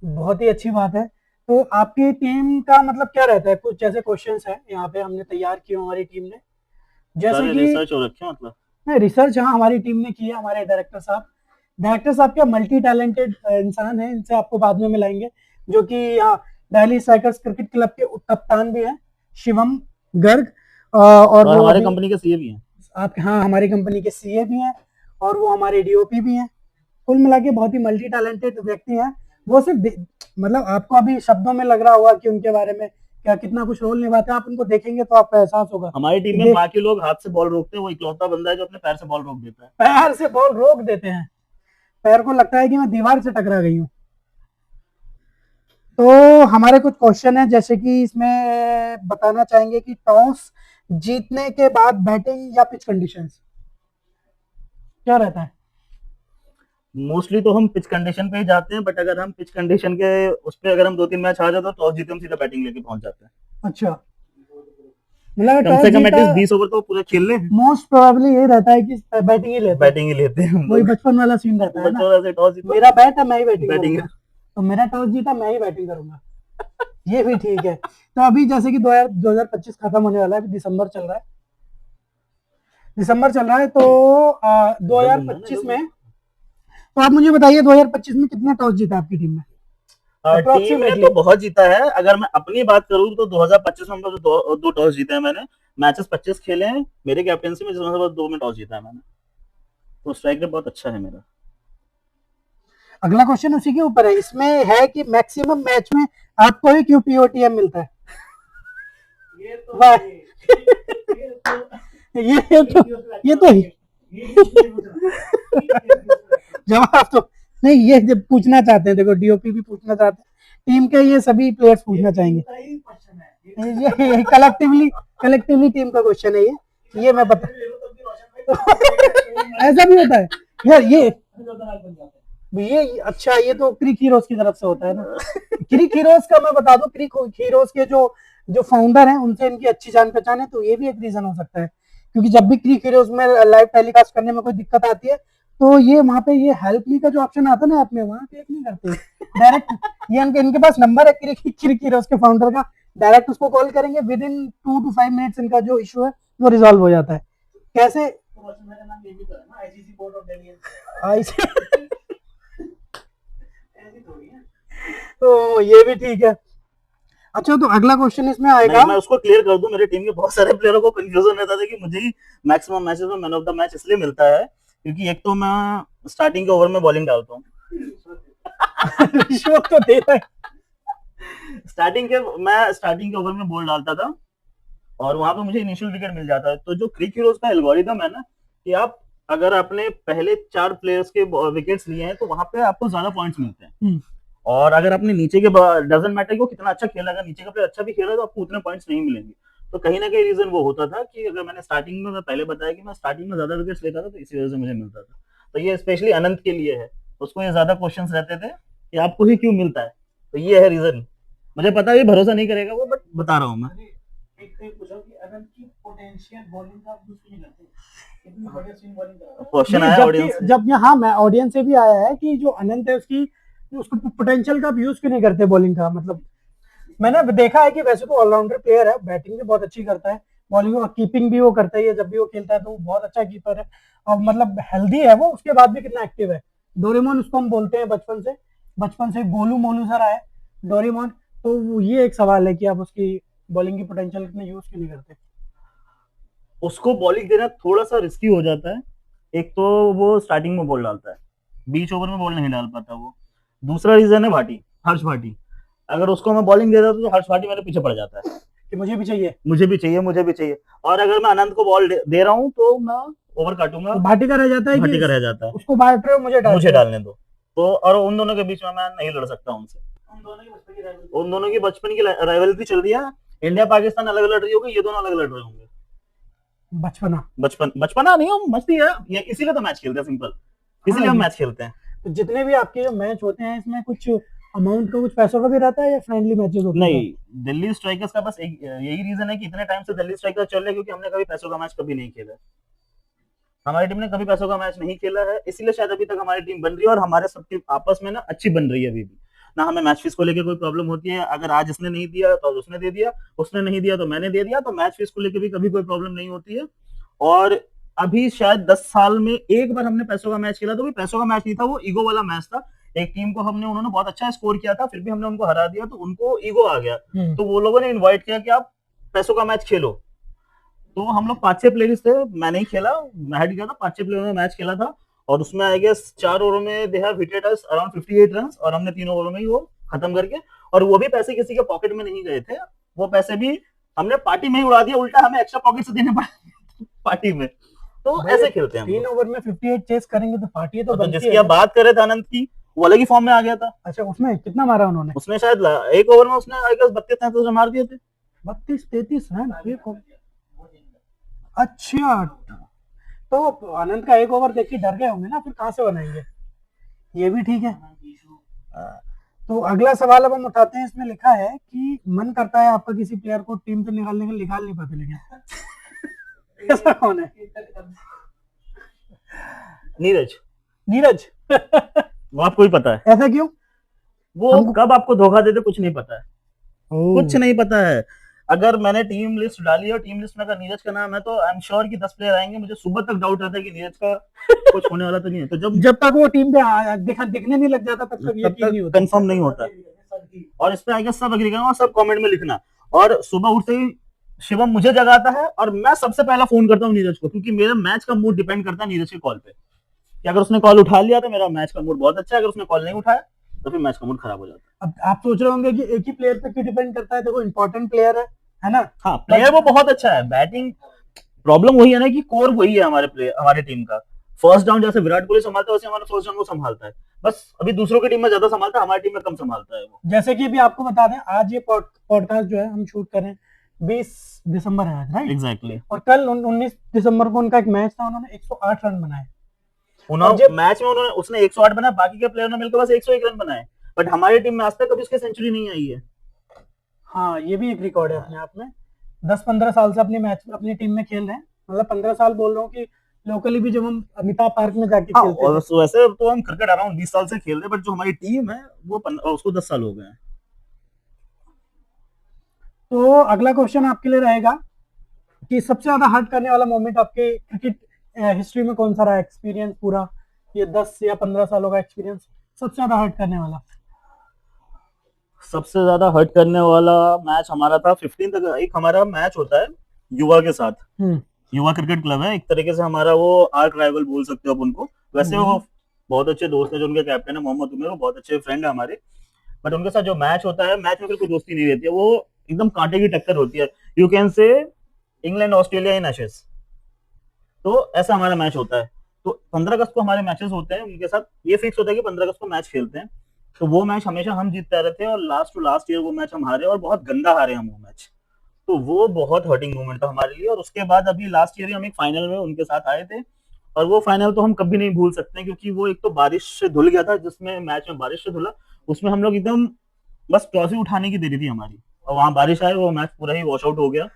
बहुत ही अच्छी बात है। तो आपकी टीम का मतलब क्या रहता है? कुछ जैसे क्वेश्चंस हैं यहाँ पे हमने तैयार किए हमारी टीम ने, जैसे सारे कि रिसर्च हो रखे हैं मतलब। नहीं, रिसर्च हाँ हमारी टीम ने की है। हमारे डायरेक्टर साहब क्या मल्टी टैलेंटेड इंसान है, इनसे आपको बाद में मिलाएंगे, जो कि यहाँ दिल्ली स्ट्राइकर्स क्रिकेट क्लब के कप्तान भी हैं, शिवम गर्ग। और और वो हमारे अभी कंपनी के सीए भी हैं। आप हाँ हमारी कंपनी के सीए भी हैं, और वो हमारे डीओपी भी हैं। कुल मिला के बहुत ही मल्टी टैलेंटेड व्यक्ति हैं। वो मतलब आपको अभी शब्दों में लग रहा होगा कि उनके बारे में क्या कितना कुछ रोल निभाते हैं, आप उनको देखेंगे तो आपको एहसास होगा। हमारी टीम में देख- बाकी लोग हाथ से बॉल रोकते हैं, वो इकलौता बंदा है जो अपने पैर से बॉल रोक देता है। पैर से बॉल रोक देते हैं, पैर को लगता है कि मैं दीवार से टकरा गई हूँ। तो हमारे कुछ क्वेश्चन है, जैसे कि इसमें बताना चाहेंगे कि टॉस जीतने के बाद बैटिंग या पिच कंडीशंस क्या रहता है? मोस्टली तो हम पिच कंडीशन पे ही जाते हैं, बट अगर हम पिच कंडीशन के उस पे अगर हम 2-3 मैच हार जाते हैं तो टॉस जीते हम सीधा बैटिंग लेके पहुंच जाते हैं। अच्छा, मतलब कम टॉस से कम जीता एटलीस्ट 20 ओवर तो पूरे खेल ले। मोस्ट प्रोबेबली ये रहता है कि बैटिंग ही लेते हैं। बैटिंग ही लेते हैं हम वही लोग। बचपन वाला सीन रहता है ना, बच्चों से टॉस जीतो मेरा बैट है मैं ही बैटिंग बैटिंग। करूंगा, तो मेरा टॉस जीता मैं ही बैटिंग करूंगा। ये भी ठीक है। तो अभी जैसे कि 2025 खत्म होने वाला है, अभी दिसंबर चल रहा है, तो 2025 में, तो आप मुझे बताइए 2025 में कितना टॉस जीता आपकी टीम ने? टीम ने Approximately. तो बहुत जीता है। अगर मैं अपनी बात करूं तो 2025 में हम लोग दो टॉस जीते हैं मैंने। मैचेस 25 खेले हैं मेरे कैप्टनसी में, जिसमें से बस 2 में टॉस जीता है मैंने। तो स्ट्राइक रेट बहुत अच्छा है मेरा। अगला क्वेश्चन उसी के ऊपर है, इसमें है कि मैक्सिमम मैच में आपको ही क्यों पीओटीएम मिलता है? वाह। ये तो जवाब तो नहीं, ये जब पूछना चाहते हैं, देखो डीओपी भी पूछना चाहते हैं, टीम के ये सभी प्लेयर्स पूछना चाहेंगे। ये कलेक्टिवली टीम का क्वेश्चन है ये मैं बता ऐसा भी होता है यार ये अच्छा, ये तो क्रिक हीरोज की तरफ से होता है ना। क्रिक हीरोज का मैं बता दूं, क्रिक हीरोज के जो फाउंडर हैं उनसे इनकी अच्छी जान पहचान है, तो ये भी एक रीजन हो सकता है। क्योंकि जब भी क्रिक हीरोज में लाइव टेलीकास्ट करने में कोई दिक्कत आती है, तो ये वहां पे ये हेल्प मी का जो ऑप्शन आता है ना ऐप में, वहां क्लिक नहीं करते डायरेक्ट। ये इनके पास नंबर है क्रिक हीरोज के फाउंडर का, डायरेक्ट उसको कॉल करेंगे, विद इन 2 to 5 मिनट्स इनका जो इशू है वो रिजॉल्व हो जाता है। कैसे? तो ये भी ठीक है। अच्छा, तो अगला क्वेश्चन इसमें आएगा, मैं उसको क्लियर कर दूं, मेरे टीम के बहुत सारे प्लेयरों को कंफ्यूजन रहता था कि मुझे ही मैक्सिमम मैचेस में मैन ऑफ द मैच इसलिए मिलता है क्योंकि एक तो मैं स्टार्टिंग के ओवर में बॉलिंग डालता हूँ। रिश्वत तो दे रहा है। मैं स्टार्टिंग के ओवर में बॉल डालता था और वहां पे मुझे इनिशियल विकेट मिल जाता है। तो जो क्रिक हीरोज का एल्गोरिथम है ना, कि आप अगर आपने पहले 4 प्लेयर्स के विकेट्स लिए हैं तो वहां पे आपको ज्यादा पॉइंट्स मिलते हैं। और अगर आपने नीचे के डजंट मैटर कि वो कितना अच्छा खेला, अगर नीचे का प्लेयर अच्छा भी खेला तो आपको उतने पॉइंट्स नहीं मिलेंगे। तो कहीं ना कहीं रीजन वो होता था कि अगर मैं पहले बताया कि मैं स्टार्टिंग में ज्यादा विकेट्स लेता था तो इसी वजह से मुझे मिलता था। तो ये स्पेशली अनंत के लिए है, उसको ये ज्यादा क्वेश्चंस रहते थे कि आपको ही क्यों मिलता है। तो ये है रीजन। मुझे पता है भरोसा नहीं करेगा वो, बट बता रहा हूँ मैं। क्वेश्चन आया ऑडियंस से। जब यहाँ मैं ऑडियंस से भी आया है कि जो अनंत है उसको पोटेंशियल का यूज क्यों नहीं करते बॉलिंग का? मतलब मैंने देखा है कि वैसे तो ऑलराउंडर प्लेयर है, बैटिंग भी बहुत अच्छी करता है, बॉलिंग और कीपिंग भी वो करता है, जब भी वो खेलता है तो वो बहुत अच्छा कीपर है, और मतलब हेल्दी है वो, उसके बाद भी कितना एक्टिव है। डोरेमोन उसको हम बोलते हैं बचपन से गोलू मोलू सर आए डोरेमोन। तो ये एक सवाल है कि आप उसकी बॉलिंग की पोटेंशियल इतने यूज क्यों नहीं करते? उसको बॉलिंग देना थोड़ा सा रिस्की हो जाता है। एक तो वो स्टार्टिंग में बॉल डालता है, बीच ओवर में बॉल नहीं डाल पाता वो। दूसरा रीजन है हर्ष भाटी। अगर उसको मैं बॉलिंग दे देता तो हर्ष भाटी मेरे पीछे पड़ जाता है कि मुझे भी चाहिए। और अगर मैं अनंत को बॉल दे रहा हूँ तो मैं ओवर काटूंगा, तो भाटी का रह जाता है, भाटी का रह जाता है, उसको बांट रहे हो मुझे डालने दो। तो और उन दोनों के बीच में मैं नहीं लड़ सकता उनसे। उन दोनों की बचपन की राइवलरी चल रही है। इंडिया पाकिस्तान अलग लड़ रही होगी, ये दोनों अलग लड़ रहे होंगे। बचपना नहीं हो, मस्ती है ये, इसीलिए तो मैच खेलते हैं, सिंपल इसीलिए हम मैच खेलते हैं। तो जितने भी आपके जो मैच होते हैं इसमें कुछ अमाउंट का, कुछ पैसों का भी रहता है या फ्रेंडली मैचेस होते हैं? नहीं, दिल्ली स्ट्राइकर्स का बस यही रीजन है कि इतने टाइम से दिल्ली स्ट्राइकर्स चल रहे हैं क्योंकि हमने कभी पैसों का मैच कभी नहीं खेला। हमारी टीम ने कभी पैसों का मैच नहीं खेला है, इसीलिए शायद अभी तक हमारी टीम बन रही है और हमारे सबके आपस में ना अच्छी बन रही है अभी भी। ना हमें मैच फीस को लेके कोई प्रॉब्लम होती है। अगर आज इसने नहीं दिया तो उसने दे दिया, उसने नहीं दिया तो मैंने दे दिया, तो मैच फीस को लेके भी कभी कोई प्रॉब्लम नहीं होती है। और अभी शायद 10 साल में एक बार हमने पैसों का मैच खेला, तो भी पैसों का मैच नहीं था, वो ईगो वाला मैच था। एक टीम को हमने, उन्होंने बहुत अच्छा स्कोर किया था, फिर भी हमने उनको हरा दिया, तो उनको ईगो आ गया। तो वो लोगों ने इनवाइट किया कि आप पैसों का मैच खेलो। तो हम लोग 5-6 प्लेयर्स थे, मैं नहीं खेला, मैं हट गया था। 5-6 प्लेयरों ने मैच खेला था, और उसमें आई गेस 4 ओवरों में they have hitted us around 58 run, और हमने 3 ओवरों में ही वो खत्म करके, और वो भी पैसे किसी के पॉकेट में नहीं गए थे, वो पैसे भी हमने पार्टी में ही उड़ा दिया, उल्टा हमें एक्स्ट्रा पॉकेट से देने पड़े पार्टी में। तो ऐसे खेलते हैं हम 3 लोग। ओवर में 58 चेस करेंगे तो पार्टी तो तो बनती जिसकी है। आप बात कर रहे थे आनंद की, वो अलग ही फॉर्म में आ गया था। अच्छा, उसमें कितना मारा उन्होंने? उसने शायद एक ओवर में उसने आई गेस 32-33 रन मार दिए थे। 32-33 रन एक ओवर। अच्छा, तो आनंद का एक ओवर देख के डर गए होंगे ना, फिर कहाँ से बनाएंगे? ये भी ठीक है। तो अगला सवाल अब हम उठाते हैं। इसमें लिखा है कि मन करता है आपका किसी प्लेयर को टीम से निकालने का, निकाल नहीं पाते, लेकिन ऐसा कौन है? नीरज। नीरज। वो आपको ही पता है, ऐसा क्यों? वो कब आपको धोखा देते कुछ नहीं पता है, कुछ नहीं पता है। अगर मैंने टीम लिस्ट डाली और टीम लिस्ट में अगर नीरज का नाम है, तो आई एम श्योर कि 10 प्लेयर आएंगे। मुझे सुबह तक डाउट रहता है कि नीरज का कुछ होने वाला तो नहीं है। तो जब तक वो टीम पे दिखने नहीं लग जाता, तब तक ये ठीक नहीं होता। कंफर्म नहीं होता। और इस पे आगे सब एग्री करेंगे, और सब कमेंट में लिखना। और सुबह उठते ही शिवम मुझे जगाता है, और मैं सबसे पहला फोन करता हूँ नीरज को, क्योंकि मेरा मैच का मूड डिपेंड करता है नीरज के कॉल पे। कि अगर उसने कॉल उठा लिया तो मेरा मैच का मूड बहुत अच्छा है, अगर उसने कॉल नहीं उठाया तो फिर मैच का मूड खराब हो जाता है। अब आप सोच रहे होंगे कि एक ही प्लेयर पे क्यों डिपेंड करता है? देखो, इंपॉर्टेंट प्लेयर है ना। हाँ, प्लेयर वो बहुत अच्छा है, बैटिंग प्रॉब्लम वही है ना कि कोर वही है हमारे प्लेयर, हमारे टीम का। फर्स्ट डाउन जैसे विराट कोहली संभालता है, वैसे हमारा फर्स्ट डाउन वो संभालता है। बस अभी दूसरों की टीम में ज्यादा संभालता है, हमारी टीम में कम संभालता है वो। जैसे कि अभी आपको बता दें, आज ये पॉडकास्ट जो है हम शूट कर रहे हैं, 20 दिसंबर है आज, राइट? एग्जैक्टली। और कल 19 दिसंबर को उनका एक मैच था, उन्होंने 108 रन बनाए। मैच में उसने 108 बनाया, बाकी के प्लेयर ने मिलकर बस 101 रन बनाए। बट हमारी टीम में आज तक कभी उसकी सेंचुरी नहीं आई है। हाँ, ये भी एक रिकॉर्ड है अपने आप में। 10-15 साल से अपनी टीम में खेल रहे हैं, मतलब 15 साल बोल रहा हूँ कि लोकली भी जब हम अमिताभ पार्क में जाके खेलते हैं। और वैसे तो हम क्रिकेट अराउंड 20 साल से खेल रहे हैं, बट जो हमारी टीम है वो उसको 10 साल हो गए हैं। तो अगला क्वेश्चन आपके लिए रहेगा कि सबसे ज्यादा हर्ट करने वाला मोमेंट आपके क्रिकेट हिस्ट्री में कौन सा रहा? एक्सपीरियंस पूरा ये 10 या 15 सालों का एक्सपीरियंस, सबसे ज्यादा हर्ट करने वाला। सबसे ज्यादा हर्ट करने वाला मैच हमारा था 15 तक। एक हमारा मैच होता है युवा के साथ, युवा क्रिकेट क्लब है, एक तरीके से हमारा वो आर्क राइवल बोल सकते हो आप उनको। वैसे वो बहुत अच्छे दोस्त है, जो उनके कैप्टन है मोहम्मद उमर, वो बहुत अच्छे फ्रेंड है हमारे। बट उनके साथ जो मैच होता है, मैच में कोई दोस्ती नहीं रहती है, वो एकदम कांटे की टक्कर होती है। You can say England Australia in ashes. तो ऐसा हमारा मैच होता है। तो 15 अगस्त को हमारे मैचेस होते हैं उनके साथ, ये फिक्स होता है कि 15 अगस्त को मैच खेलते हैं। तो वो मैच हमेशा हम जीतते रहते हैं, और लास्ट टू लास्ट ईयर वो मैच हम हारे, और बहुत गंदा हारे हम वो मैच। तो वो बहुत हर्टिंग मोमेंट था हमारे लिए। और उसके बाद अभी लास्ट ईयर हम एक फाइनल में उनके साथ आए थे, और वो फाइनल तो हम कभी नहीं भूल सकते, क्योंकि वो एक तो बारिश से धुल गया था, जिसमें मैच में बारिश से धुला, उसमें हम लोग एकदम बस ट्रॉफी उठाने की देरी थी हमारी, और वहां बारिश आई, वो मैच पूरा ही वॉश आउट हो गया।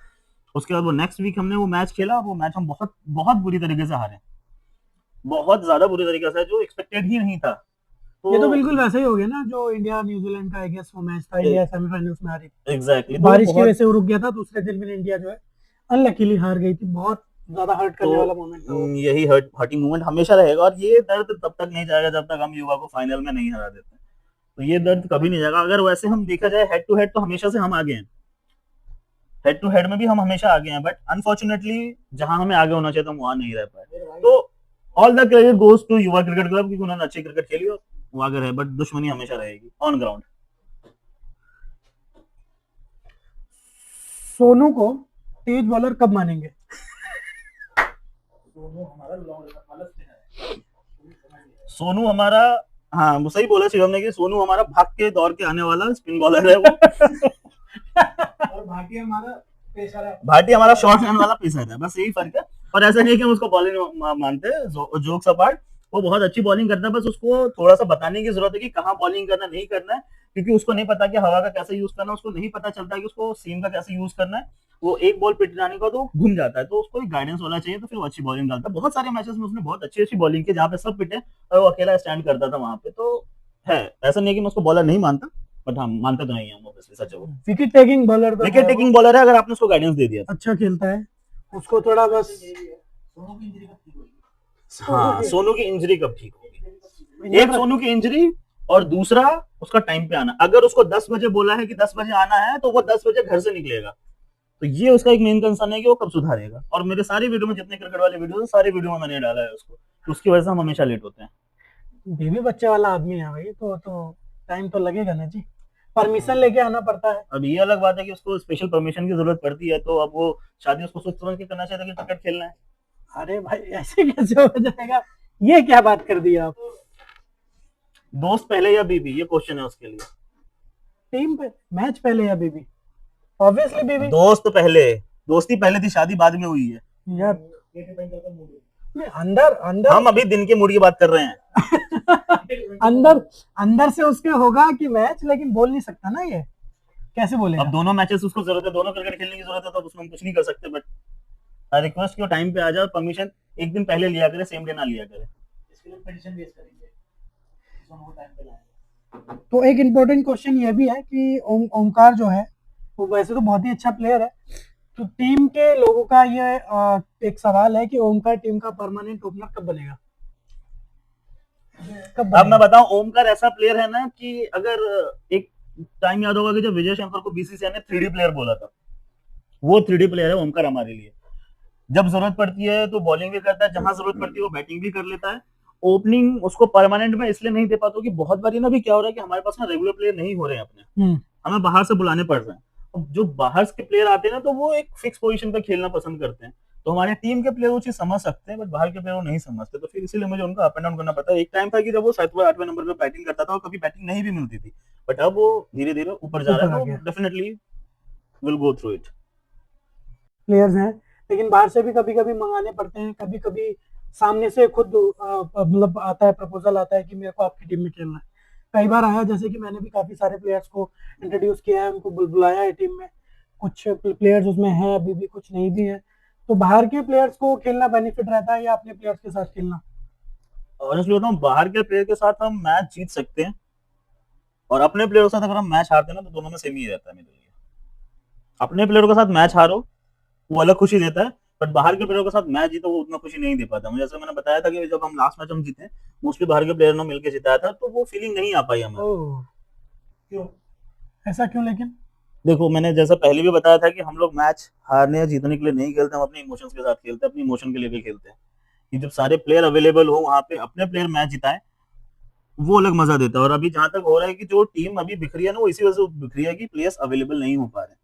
उसके बाद वो नेक्स्ट वीक हमने वो मैच खेला, वो मैच हम बहुत बहुत बुरी तरीके से हारे, बहुत ज्यादा बुरी तरीके से, जो एक्सपेक्टेड ही नहीं था। ये तो बिल्कुल वैसा ही हो गया ना जो इंडिया न्यूजीलैंड का आई गेस वो मैच था, इंडिया सेमीफाइनल्स में हारी। एग्जैक्टली। बारिश की वजह से वो रुक गया था, दूसरे दिन में इंडिया जो है अनलकीली हार गई थी। बहुत ज्यादा हर्ट करने वाला मोमेंट था वो। यही हर्टिंग मोमेंट हमेशा रहेगा, और ये दर्द तब तक नहीं जाएगा जब तक हम युवा को फाइनल में नहीं हरा देते। तो ये दर्द कभी नहीं जाएगा। अगर वैसे हम देखा जाए हेड टू हेड, तो हमेशा से हम आगे हैं, हेड टू हेड में भी हम हमेशा आगे हैं। बट अनफॉर्चुनेटली जहां हमें आगे होना चाहिए था, हम वहां नहीं रह पाए। तो all the credit goes to Yuva cricket club, क्योंकि उन्होंने अच्छी क्रिकेट खेली और वो आगे रहे। बट दुश्मनी हमेशा रहेगी ऑन ग्राउंड। सोनू को तेज बॉलर कब मानेंगे? सोनू हमारा, हाँ वो सही बोला शिवम ने कि सोनू हमारा भाग के दौड़ के आने वाला स्पिन बॉलर है वो। और भाटी हमारा शॉर्ट रन वाला पेसर है, बस यही फर्क है। और ऐसा नहीं है कि हम उसको बॉलिंग मानते, जोक्स अपार्ट, वो बहुत अच्छी बॉलिंग करता है। बस उसको थोड़ा सा बताने की जरूरत है कि कहाँ बॉलिंग करना, नहीं करना है, क्योंकि उसको नहीं पता कि हवा का कैसे यूज करना है, उसको नहीं पता चलता कि उसको सीम का कैसे यूज करना है। वो एक बॉल पिटाने का तो घूम जाता है, तो उसको एक गाइडेंस वाला चाहिए, तो फिर वो अच्छी बॉलिंग डालता है। बहुत सारे मैचेस में उसने बहुत अच्छी बॉलिंग की, जहाँ पे सब पिटे और वो अकेला स्टैंड करता था वहां पे। तो है, ऐसा नहीं है कि मैं उसको बॉलर नहीं मानता, बट हाँ मानता तो नहीं है ऑब्वियसली, सच है वो। विकेट टेकिंग बॉलर तो विकेट है टेकिंग वो, बॉलर है अगर आपने उसको गाइडेंस दे दिया तो। अच्छा खेलता है, उसको थोड़ा बस हाँ, सोनू की इंजरी कब ठीक होगी? एक यार, सोनू की इंजरी और दूसरा उसका टाइम पे आना। अगर उसको 10 बजे बोला है कि 10 बजे आना है तो वो 10 बजे घर से निकलेगा, तो ये उसका एक मेन कंसर्न है कि वो कब सुधारेगा। और मेरे सारी वीडियो में जितने क्रिकेट वाले वीडियो है, सारे वीडियो में मैंने डाला है उसको, तो उसकी वजह से हम हमेशा लेट होते हैं। बेबी बच्चे वाला आदमी है भाई, तो टाइम तो लगेगा ना जी, परमिशन लेके आना पड़ता है। अब ये अलग बात है कि उसको स्पेशल परमिशन की जरूरत पड़ती है, तो अब वो शादी उसको सोच समझ के करना चाहिए कि क्रिकेट खेलना है। अरे भाई ऐसे कैसे हो जाएगा, ये क्या बात कर दी आप। दोस्त पहले या बीबी, ये क्वेश्चन है उसके लिए। टीम पे मैच पहले या बेबी, ऑब्वियसली बेबी। दोस्त पहले, दोस्ती पहले थी, शादी बाद में हुई है। यार नहीं, अंदर अंदर हम अभी दिन के मूड की बात कर रहे हैं। अंदर अंदर से उसके होगा कि मैच, लेकिन बोल नहीं सकता ना, ये कैसे बोलेगा। अब दोनों मैचेस उसको जरूरत है, दोनों क्रिकेट खेलने की जरूरत है, तो उसमें हम कुछ नहीं कर सकते। बट आई रिक्वेस्ट कि वो टाइम पे आ जाए, परमिशन एक दिन पहले लिया करे, सेम डे ना लिया करे। इसके लिए पेटिशन बेस करेंगे, दोनों टाइम पे लाएंगे। तो एक इम्पोर्टेंट क्वेश्चन ये भी है कि ओमकार जो है वो वैसे तो बहुत ही अच्छा प्लेयर है, तो टीम के लोगों का ये एक सवाल है कि ओमकार टीम का परमानेंट ओपनर कब बनेगा, कब अब मैं बनेगा? बताऊं, ओमकार ऐसा प्लेयर है ना कि अगर एक टाइम याद होगा कि जब विजय शंकर को बीसीसीआई ने 3D प्लेयर बोला था, वो 3D प्लेयर है ओमकार हमारे लिए। जब जरूरत पड़ती है तो बॉलिंग भी करता है, जहां जरूरत पड़ती है वो बैटिंग भी कर लेता है। ओपनिंग उसको परमानेंट में इसलिए नहीं दे पाता कि बहुत बार ना भी क्या हो रहा है कि हमारे पास ना रेगुलर प्लेयर नहीं हो रहे हैं अपने, हमें बाहर से बुलाने पड़ रहे हैं। अब जो बाहर के प्लेयर आते हैं ना, तो वो एक फिक्स पोजीशन पे खेलना पसंद करते हैं, तो हमारे टीम के प्लेयर वो चीज समझ सकते हैं, बट बाहर के प्लेयर वो नहीं समझते, तो फिर इसीलिए मुझे उनका अप एंड डाउन करना पड़ता है। एक टाइम था कि जब वो 7वें 8वें नंबर पे बैटिंग करता था और कभी बैटिंग नहीं भी मिलती थी, बट अब वो धीरे धीरे ऊपर जा रहा है, तो definitely will go through it. Players हैं, लेकिन बाहर से भी कभी कभी मंगाने पड़ते हैं, कभी कभी सामने से खुद मतलब आता है, प्रपोजल आता है कि मेरे को आपकी टीम में खेलना है। कई बार आया, जैसे कि मैंने भी काफी सारे प्लेयर्स को इंट्रोड्यूस किया है, उनको बुलाया है टीम में, कुछ प्लेयर्स उसमें हैं अभी भी, कुछ नहीं भी है। तो बाहर के प्लेयर्स को खेलना बेनिफिट रहता है या अपने प्लेयर्स के साथ खेलना? ऑनेस्टली बताऊं, बाहर के प्लेयर के साथ हम मैच जीत सकते हैं, और अपने प्लेयर के साथ अगर हम मैच हारते हैं ना, तो दोनों में सेम ही रहता है मेरे लिए। अपने प्लेयरों के साथ मैच हारो वो अलग खुशी देता है, बट बाहर के प्लेयरों के साथ मैच जीतो वो उतना खुशी नहीं दे पाता मुझे। जैसे मैंने बताया था कि जब हम लास्ट मैच हम जीते, मोस्टली बाहर के प्लेयर ने मिलकर जिताया था, तो वो फीलिंग नहीं आ पाई हमें। क्यों, ऐसा क्यों? लेकिन देखो, मैंने जैसा पहले भी बताया था कि हम लोग मैच हारने या जीतने के लिए नहीं खेलते, हम अपने इमोशंस के साथ खेलते हैं, अपने इमोशन के लिए भी खेलते हैं। कि जब सारे प्लेयर अवेलेबल हो वहां पे, अपने प्लेयर मैच जिताए, वो अलग मजा देता है। और अभी जहां तक हो रहा है कि जो टीम अभी बिखरी है ना, वो इसी वजह से बिखरी है कि प्लेयर्स अवेलेबल नहीं हो पा रहे।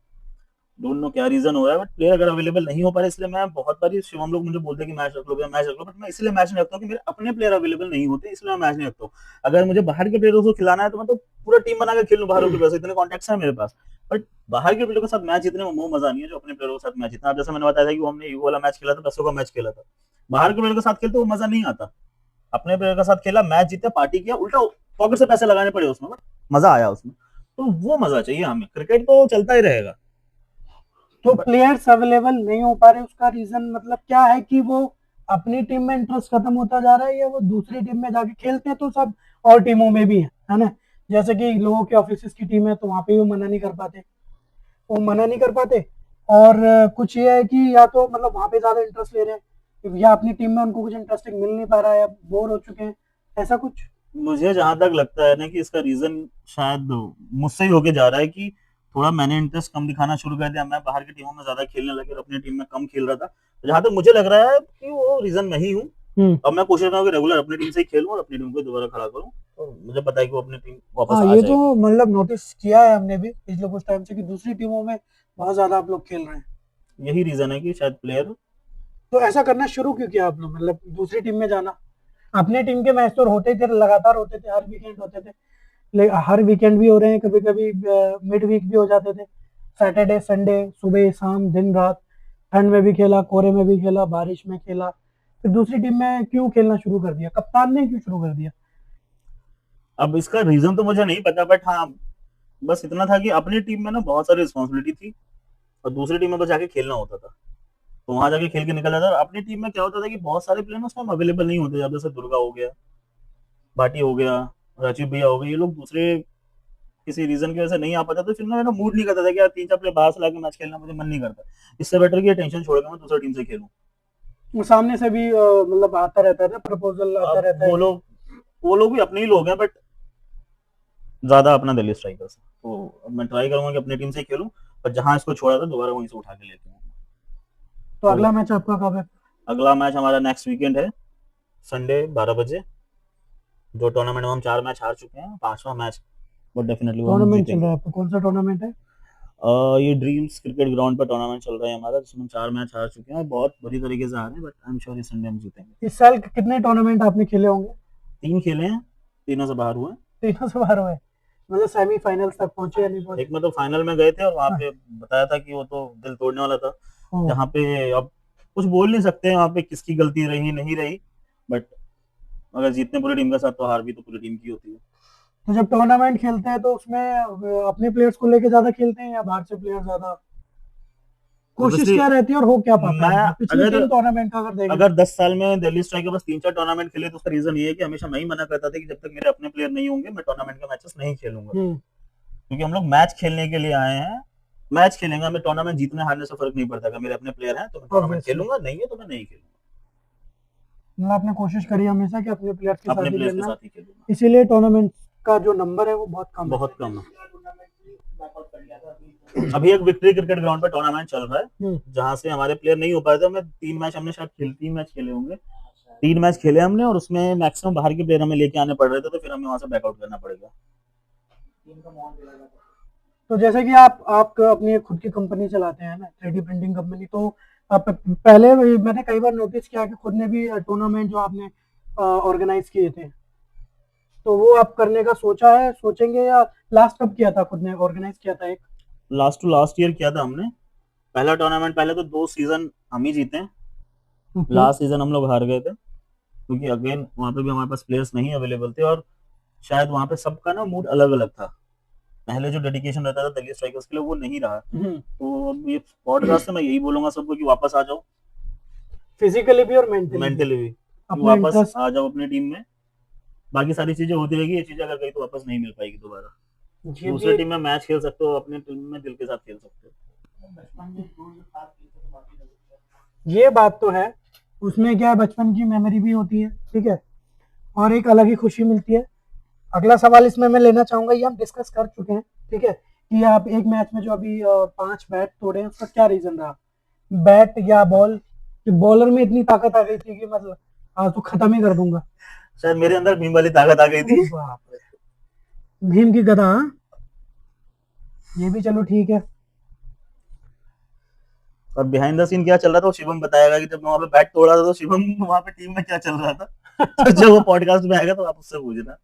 डोंट नो क्या रीजन हो रहा है, बट प्लेयर अगर अवेलेबल नहीं हो पा रहे, इसलिए मैं बहुत बार शिवम लोग मुझे बोलते हैं कि मैच रख लो भैया, मैच रख लो, बट मैं इसलिए मैच नहीं रखता हूँ कि मेरे अपने प्लेयर अवेलेबल नहीं होते, इसलिए मैं मैच नहीं रखता हूँ। अगर मुझे बाहर के प्लेयरों को खिलाना है तो मैं तो पूरा टीम बना के खेल लूँ, बाहर के प्लेयर, इतने कॉन्टेक्ट है मेरे पास। बट बाहर के प्लेयरों के साथ मैच जीतने में वो मजा नहीं है जो अपने प्लेयरों के साथ मैच जीतना। जैसे मैंने बताया था कि वो हमने ईगो वाला मैच खेला था, 10 का मैच खेला था, बाहर के प्लेयर के साथ खेलते वो मजा नहीं आता। अपने प्लेयर के साथ खेला, मैच जीते, पार्टी किया, उल्टा पॉकेट से पैसे लगाने पड़े उसमें, बट मजा आया उसमें, तो वो मजा चाहिए हमें। क्रिकेट तो चलता ही रहेगा। तो प्लेयर्स अवेलेबल नहीं हो पा रहे, उसका रीजन मतलब क्या है? कि वो अपनी टीम में इंटरेस्ट खत्म होता जा रहा है, या वो दूसरी टीम में जाके खेलते हैं? तो सब और टीमों में भी है ना, जैसे कि लोगों के ऑफिस की टीम है, तो वहां पे भी मना नहीं कर पाते, वो मना नहीं कर पाते। और कुछ ये है कि या तो मतलब वहां पे ज्यादा इंटरेस्ट ले रहे हैं, या अपनी टीम में उनको कुछ इंटरेस्टिंग मिल नहीं पा रहा है, या बोर हो चुके हैं, ऐसा कुछ। मुझे जहां तक लगता है ना कि इसका रीजन शायद मुझसे ही होके जा रहा है कि थोड़ा मैंने इंटरेस्ट कम दिखाना शुरू कर दिया, मैं बाहर की टीमों में ज्यादा खेलने लगे और अपनी टीम में कम खेल रहा था। जहां तक मुझे लग रहा है कि वो रीजन मैं ही हूँ। अब मैं कोशिश कर रहा हूँ कि रेगुलर अपनी टीम से ही खेलूं और अपनी टीम को दोबारा खड़ा करूं, तो मुझे पता है कि वो अपनी टीम वापस आ ये जाएगी। तो मतलब नोटिस किया है हमने भी पिछले कुछ टाइम से कि दूसरी टीमों में बहुत ज्यादा आप लोग खेल रहे हैं। यही रीजन है कि शायद प्लेयर। तो ऐसा करना शुरू क्यों किया आप लोग, मतलब दूसरी टीम में जाना? अपने टीम के मैच तो होते थे, लगातार होते थे, हर वीकेंड होते थे, हर वीकेंड भी हो रहे हैं, कभी कभी मिड वीक भी हो जाते थे, सैटरडे संडे, सुबह शाम दिन रात, ठंड में भी खेला, कोहरे में भी खेला, बारिश में खेला। फिर दूसरी टीम में क्यों खेलना शुरू कर दिया, कप्तान ने क्यों शुरू कर दिया? अब इसका रीजन तो मुझे नहीं पता, बट हाँ बस इतना था कि अपनी टीम में ना बहुत सारी रिस्पॉन्सिबिलिटी थी और दूसरी टीम में बस जाके खेलना होता था, तो वहां जाके खेल के निकल जाता था। अपनी टीम में क्या होता था कि बहुत सारे प्लेयर उसमें अवेलेबल नहीं होते, जैसे दुर्गा हो गया, भाटी हो गया, राजीव भैया हो गए, ये लोग दूसरे किसी रीजन की वजह से नहीं आ पाता, तो फिर ना मेरा मूड नहीं करता था कि यार 3-4 प्लेयर बाहर से लाके मैच खेलना मुझे मन नहीं करता। इससे बेटर कि ये टेंशन छोड़ के मैं दूसरी टीम से खेलूं। वो सामने से भी मतलब आता रहता है ना, प्रपोजल आता अब रहता है। वो लोग भी अपने ही लोग हैं, बट ज्यादा अपना दिल्ली स्ट्राइकर्स है। तो अब मैं ट्राई करूंगा कि अपनी टीम से ही खेलूं, पर जहां इसको छोड़ा था दोबारा वहीं से उठा के लेके आऊं। तो अगला मैच आपका कब है? अगला मैच हमारा नेक्स्ट वीकेंड है, संडे 12 बजे। जो टूर्नामेंट में हम 4 मैच हार चुके हैं, 5वां मैच वो डेफिनेटली वो हम टूर्नामेंट चल जीतेंगे। रहा है आपका, कौन सा टूर्नामेंट है? ये ड्रीम्स क्रिकेट ग्राउंड पर टूर्नामेंट चल रहा है हमारा, जिसमें 4 मैच हार चुके हैं, बहुत बुरी तरीके से हारे हैं, बट आई एम श्योर इस संडे हम जीतेंगे। इस साल कितने टूर्नामेंट आपने खेले होंगे? 3 खेले हैं, तीनों से बाहर हुए हैं। तीनों से बाहर हुए, मतलब सेमीफाइनल्स तक पहुंचे या नहीं पहुंचे? एक में तो फाइनल में गए थे और वहां हाँ। पे बताया था कि वो तो दिल तोड़ने वाला था, ओह, जहाँ पे अब कुछ बोल नहीं सकते वहां पे किसकी गलती रही नहीं रही, बट अगर जीतने पूरी टीम के साथ तो हार भी तो पूरी टीम की होती है। तो जब टूर्नामेंट खेलते हैं तो उसमें अपने प्लेयर्स को लेके ज्यादा खेलते हैं या बाहर से प्लेयर ज्यादा? कोशिश Obviously, क्या रहती है और हो क्या पाता है? मैं पिछले अगर 3 टूर्नामेंट का अगर देखें अगर 10 साल में दिल्ली स्ट्राइक के बस 3-4 टूर्नामेंट खेले, तो उसका रीजन ये है कि हमेशा मैं ही मना करता था कि जब तक मेरे अपने प्लेयर नहीं होंगे मैं टूर्नामेंट के मैचेस नहीं खेलूंगा, क्योंकि हम लोग मैच खेलने के लिए आए हैं। मैच खेलेंगे, हमें टूर्नामेंट जीतने हारने से फर्क नहीं पड़ता। अगर मेरे अपने प्लेयर हैं तो मैं टूर्नामेंट Obviously. खेलूंगा, नहीं है तो मैं नहीं खेलूंगा, मतलब आपने कोशिश करी हमेशा कि अपने प्लेयर्स के साथ अपने ही प्लेयर के खेलना, साथ ही खेलूंगा। इसीलिए टूर्नामेंट का जो नंबर है वो बहुत कम है। बहुत कम है। अभी एक विक्ट्री क्रिकेट ग्राउंड पर टूर्नामेंट चल रहा है, जहां से हमारे प्लेयर नहीं हो पाए थे। हमें 3 मैच हमने शायद 3 मैच खेले होंगे, 3 मैच खेले हमने, और उसमें मैक्सिमम बाहर के प्लेयर हमें लेके आने पड़ रहे थे, तो फिर हमें वहां से बैकआउट करना पड़ेगा। तो जैसे कि आप अपनी एक खुद की कंपनी चलाते हैं ना, 3D प्रिंटिंग कंपनी, तो आप पहले मैंने कई बार नोटिस किया कि खुद ने भी टूर्नामेंट जो आपने ऑर्गेनाइज किए थे, तो वो आप करने का सोचेंगे या लास्ट कब किया था, खुद ने ऑर्गेनाइज किया था एक? लास्ट टू लास्ट ईयर किया था हमने पहला टूर्नामेंट। पहले तो 2 सीजन हम ही जीते हैं, लास्ट सीजन हम लोग हार गए थे, क्योंकि अगेन वहां पे भी हमारे पास प्लेयर्स नहीं अवेलेबल थे, और शायद वहां पे सबका ना मूड अलग अलग था। पहले जो डेडिकेशन रहता था दिल्ली स्ट्राइकर्स के लिए वो नहीं रहा। तो अब ये पॉडकास्ट से मैं यही बोलूंगा सबको कि वापस आ जाओ, फिजिकली भी और मेंटली भी, अपने वापस इंटरेस्ट। आ जाओ अपनी टीम में। बाकी सारी चीजें होती रहेगी, ये चीजें अगर गई तो वापस नहीं मिल पाएगी दोबारा। दूसरी टीम में मैच खेल सकते हो, अपनी टीम में दिल के साथ खेल सकते हो। ये बात तो है, उसमें क्या है, बचपन की मेमोरी भी होती है, ठीक है, और एक अलग ही खुशी मिलती है। अगला सवाल इसमें मैं लेना चाहूंगा, ये हम डिस्कस कर चुके हैं, ठीक है, कि आप एक मैच में जो अभी 5 बैट तोड़े हैं, उसका क्या रीजन रहा? बैट या बॉल? कि बॉलर में इतनी ताकत आ गई थी कि मतलब आज तो खत्म ही कर दूंगा। शायद मेरे अंदर भीम वाली ताकत आ गई थी। बाप रे, भीम की गदा, हाँ? ये भी चलो ठीक है। और बिहाइंड द सीन क्या चल रहा था वो शिवम बताएगा, कि जब मैं वहां पे बैट तोड़ा था तो शिवम वहां पे टीम में क्या चल रहा था। तो जब वो पॉडकास्ट में आएगा तो आप उससे पूछना।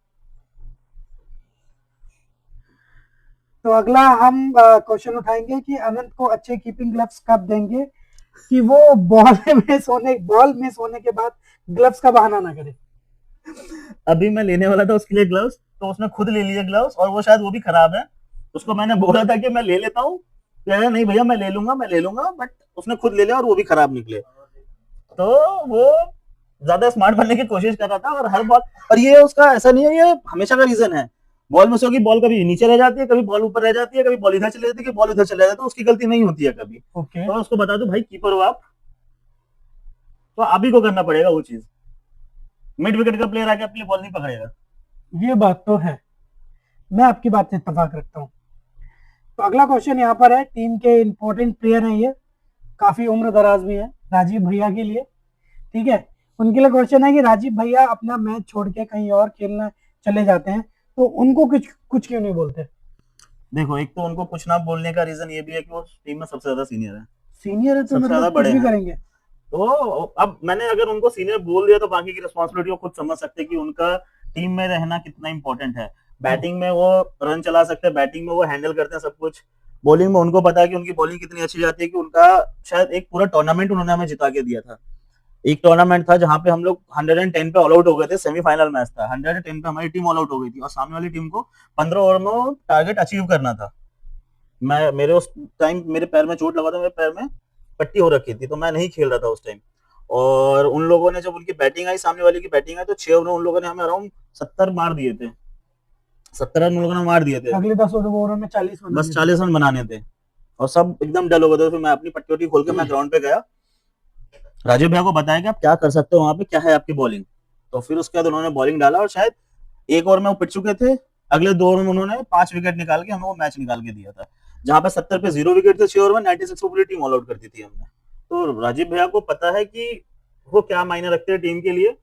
तो अगला हम क्वेश्चन उठाएंगे कि अनंत को अच्छे कीपिंग ग्लव्स कब देंगे, कि वो बॉल में सोने के बाद ग्लव्स का बहाना ना करे। अभी मैं लेने वाला था उसके लिए ग्लव्स, तो उसने खुद ले लिए ग्लव्स, और वो शायद वो भी खराब है। उसको मैंने बोला था कि मैं ले लेता हूँ, कह रहा नहीं भैया मैं ले लूंगा, बट उसने खुद ले लिया और वो भी खराब निकले। तो वो ज्यादा स्मार्ट बनने की कोशिश कर रहा था, और हर बॉल, और ये उसका ऐसा नहीं है, ये हमेशा का रीजन है। बॉल मिस होगी, बॉल कभी नीचे रह जाती है, कभी बॉल ऊपर रह जाती है, कभी बॉल इधर चले जाती है, कभी बॉल उधर चले जाती है, उसकी गलती नहीं होती है कभी। ओके, तो उसको बता दो भाई कीपर हो आप, तो आप ही को करना पड़ेगा वो चीज। मिड विकेट का प्लेयर आके अपनी बॉल नहीं पकड़ेगा। ये बात तो है, मैं आपकी बात से इत्तेफाक रखता हूँ। तो अगला क्वेश्चन यहाँ पर है, टीम के इंपॉर्टेंट प्लेयर हैं ये, काफी उम्र दराज भी है, राजीव भैया के लिए, ठीक है। उनके लिए क्वेश्चन है कि राजीव भैया अपना मैच छोड़ के कहीं और खेलना चले जाते हैं, तो उनको कुछ क्यों नहीं बोलते? देखो, एक तो उनको कुछ ना बोलने का रीजन ये भी है कि वो टीम में सबसे ज्यादा सीनियर है। सीनियर है तो सबसे ज्यादा मतलब बड़े कुछ भी हैं। करेंगे। तो अब मैंने अगर उनको सीनियर बोल दिया तो बाकी की रिस्पॉन्सिबिलिटी वो खुद समझ सकते हैं कि उनका टीम में रहना कितना इंपॉर्टेंट है। बैटिंग में वो रन चला सकते हैं, बैटिंग में वो हैंडल करते हैं सब कुछ। बॉलिंग में उनको पता है कि उनकी बॉलिंग कितनी अच्छी जाती है, कि उनका शायद एक पूरा टूर्नामेंट उन्होंने हमें जिता के दिया था। एक टूर्नामेंट था जहां पे हम लोग 110 पे ऑल आउट हो गए थे, सेमीफाइनल मैच था, 110 पे हमारी टीम ऑल आउट हो गई थी, और सामने वाली टीम को 15 ओवर में टारगेट अचीव करना था। मेरे उस टाइम मेरे पैर में चोट लगा था, मेरे पैर में पट्टी हो रखी थी, तो मैं नहीं खेल रहा था उस टाइम। और उन लोगों ने जब उनकी बैटिंग आई, सामने वाले की बैटिंग आई, तो 6 ओवर उन लोगों ने हमें अराउंड 70 मार दिए थे। 70 रन उन लोगों ने मार दिए थे, अगले 10 ओवर में 40 रन बस 40 रन बनाने थे और सब एकदम डल हो गए थे। फिर मैं अपनी पट्टी वट्टी खोल के मैं ग्राउंड पे गया, राजीव भैया को बताया कि आप क्या कर सकते हो वहां पे, क्या है आपकी बॉलिंग। तो फिर उसके बाद उन्होंने बॉलिंग डाला और शायद एक ओवर में वो पिट चुके थे, अगले 2 ओवर में उन्होंने 5 विकेट निकाल के हमें वो मैच निकाल के दिया था, जहां पे 70 पे 0 विकेट थे 6 ओवर में, 96 को पूरी टीम ऑल आउट कर दी थी हमने। तो राजीव भैया को पता है कि वो क्या मायने रखते हैं टीम के लिए।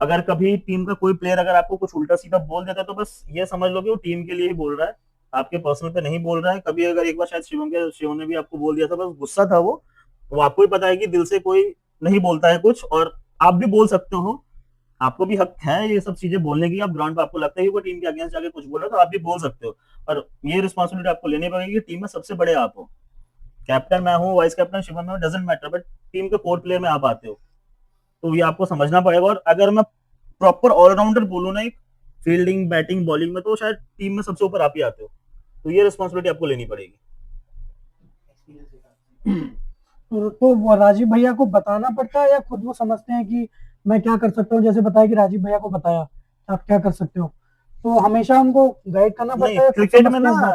अगर कभी टीम का कोई प्लेयर अगर आपको कुछ उल्टा सीधा बोल देता है तो बस ये समझ लो कि वो टीम के लिए ही बोल रहा है, आपके पर्सनल पे नहीं बोल रहा है। कभी अगर एक बार शायद शिवम ने भी आपको बोल दिया था, बस गुस्सा था वो आपको ही पता है कि दिल से कोई नहीं बोलता है कुछ, और आप भी बोल सकते हो, आपको भी हक है ये सब चीजें बोलने की। आप ग्राउंड पे आपको लगता है कि वो टीम के अगेंस्ट जाके कुछ बोला तो आप भी बोल सकते हो, पर ये रिस्पॉन्सिबिलिटी आपको लेनी पड़ेगी कि टीम में सबसे बड़े आप हो। कैप्टन मैं हूँ, वाइस कैप्टन शिवम है, डजंट मैटर, बट टीम के कोर प्लेयर में आप आते हो, तो ये आपको समझना पड़ेगा। और अगर मैं प्रॉपर ऑलराउंडर बोलूँ ना, एक फील्डिंग बैटिंग बॉलिंग में, तो शायद टीम में सबसे ऊपर आप ही आते हो, तो ये रिस्पॉन्सिबिलिटी आपको लेनी पड़ेगी। तो वो राजीव भैया को बताना पड़ता है या खुद वो समझते हैं कि मैं क्या कर सकता हूँ? जैसे बताया कि राजीव भैया को बताया आप क्या कर सकते हो, तो हमेशा उनको गाइड करना नहीं, पड़ता है?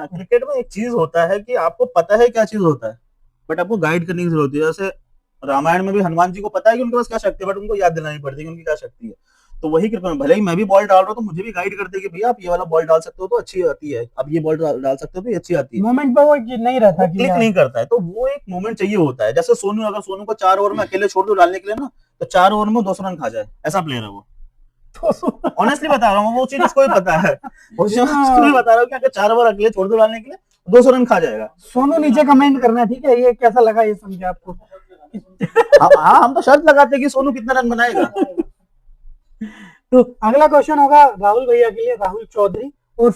क्रिकेट में एक चीज होता है कि आपको पता है क्या चीज होता है, बट आपको गाइड करने की जरूरत है। जैसे रामायण में भी हनुमान जी को पता है कि उनके पास क्या शक्ति है, बट उनको याद दिलानी पड़ती है कि उनकी क्या शक्ति है। तो वही क्रिकेट में भले ही मैं भी बॉल डाल रहा हूँ तो मुझे भी गाइड करते हैं कि भैया आप ये वाला बॉल डाल सकते हो तो अच्छी आती है, अब ये बॉल डाल सकते हो तो ये अच्छी आती है। मोमेंट पे वो नहीं रहता कि क्लिक नहीं करता है, तो वो एक मोमेंट चाहिए होता है। जैसे सोनू, अगर सोनू को 4 ओवर में अकेले छोड़ दो डालने के लिए ना, तो 4 ओवर में 200 रन खा जाए, ऐसा प्लेयर है वो। ऑनेस्टली बता रहा हूँ, वो चीज उसको भी पता है, उसको भी बता रहा हूँ कि अगर 4 ओवर अकेले छोड़ दो डालने के लिए 200 रन खा जाएगा। सोनू नीचे कमेंट करना, ठीक है? ये कैसा लगा ये समझे आपको? हाँ, हम तो शर्त लगाते हैं कि सोनू कितना रन बनाएगा। तो अगला क्वेश्चन होगा राहुल भैया के लिए, राहुल चौधरी और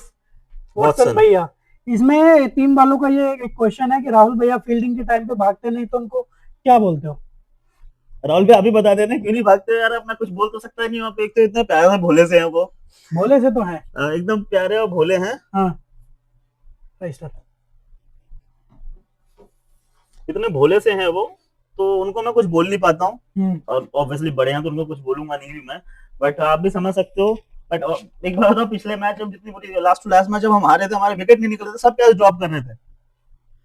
वॉटसन भैया। इसमें टीम वालों का ये एक क्वेश्चन है कि राहुल भैया फील्डिंग के टाइम पे भागते नहीं, तो उनको क्या बोलते हो? राहुल भैया अभी बता देते क्यों नहीं भागते यार, अब मैं कुछ बोल तो सकता नहीं वहाँ पे। एक तो इतने प्यारे और भोले से हैं वो, भोले से तो है, एकदम प्यारे और भोले हैं। हाँ, इतने भोले से हैं वो, तो उनको मैं कुछ बोल नहीं पाता हूँ, और ऑब्वियसली बड़े हैं तो उनको कुछ बोलूंगा नहीं भी मैं, बट आप भी समझ सकते हो। बट एक बार बताओ, पिछले मैच जब जितनी बड़ी लास्ट टू लास्ट मैच जब हम हारे थे, हमारे विकेट नहीं निकल रहे थे, सब कैच ड्रॉप कर रहे थे,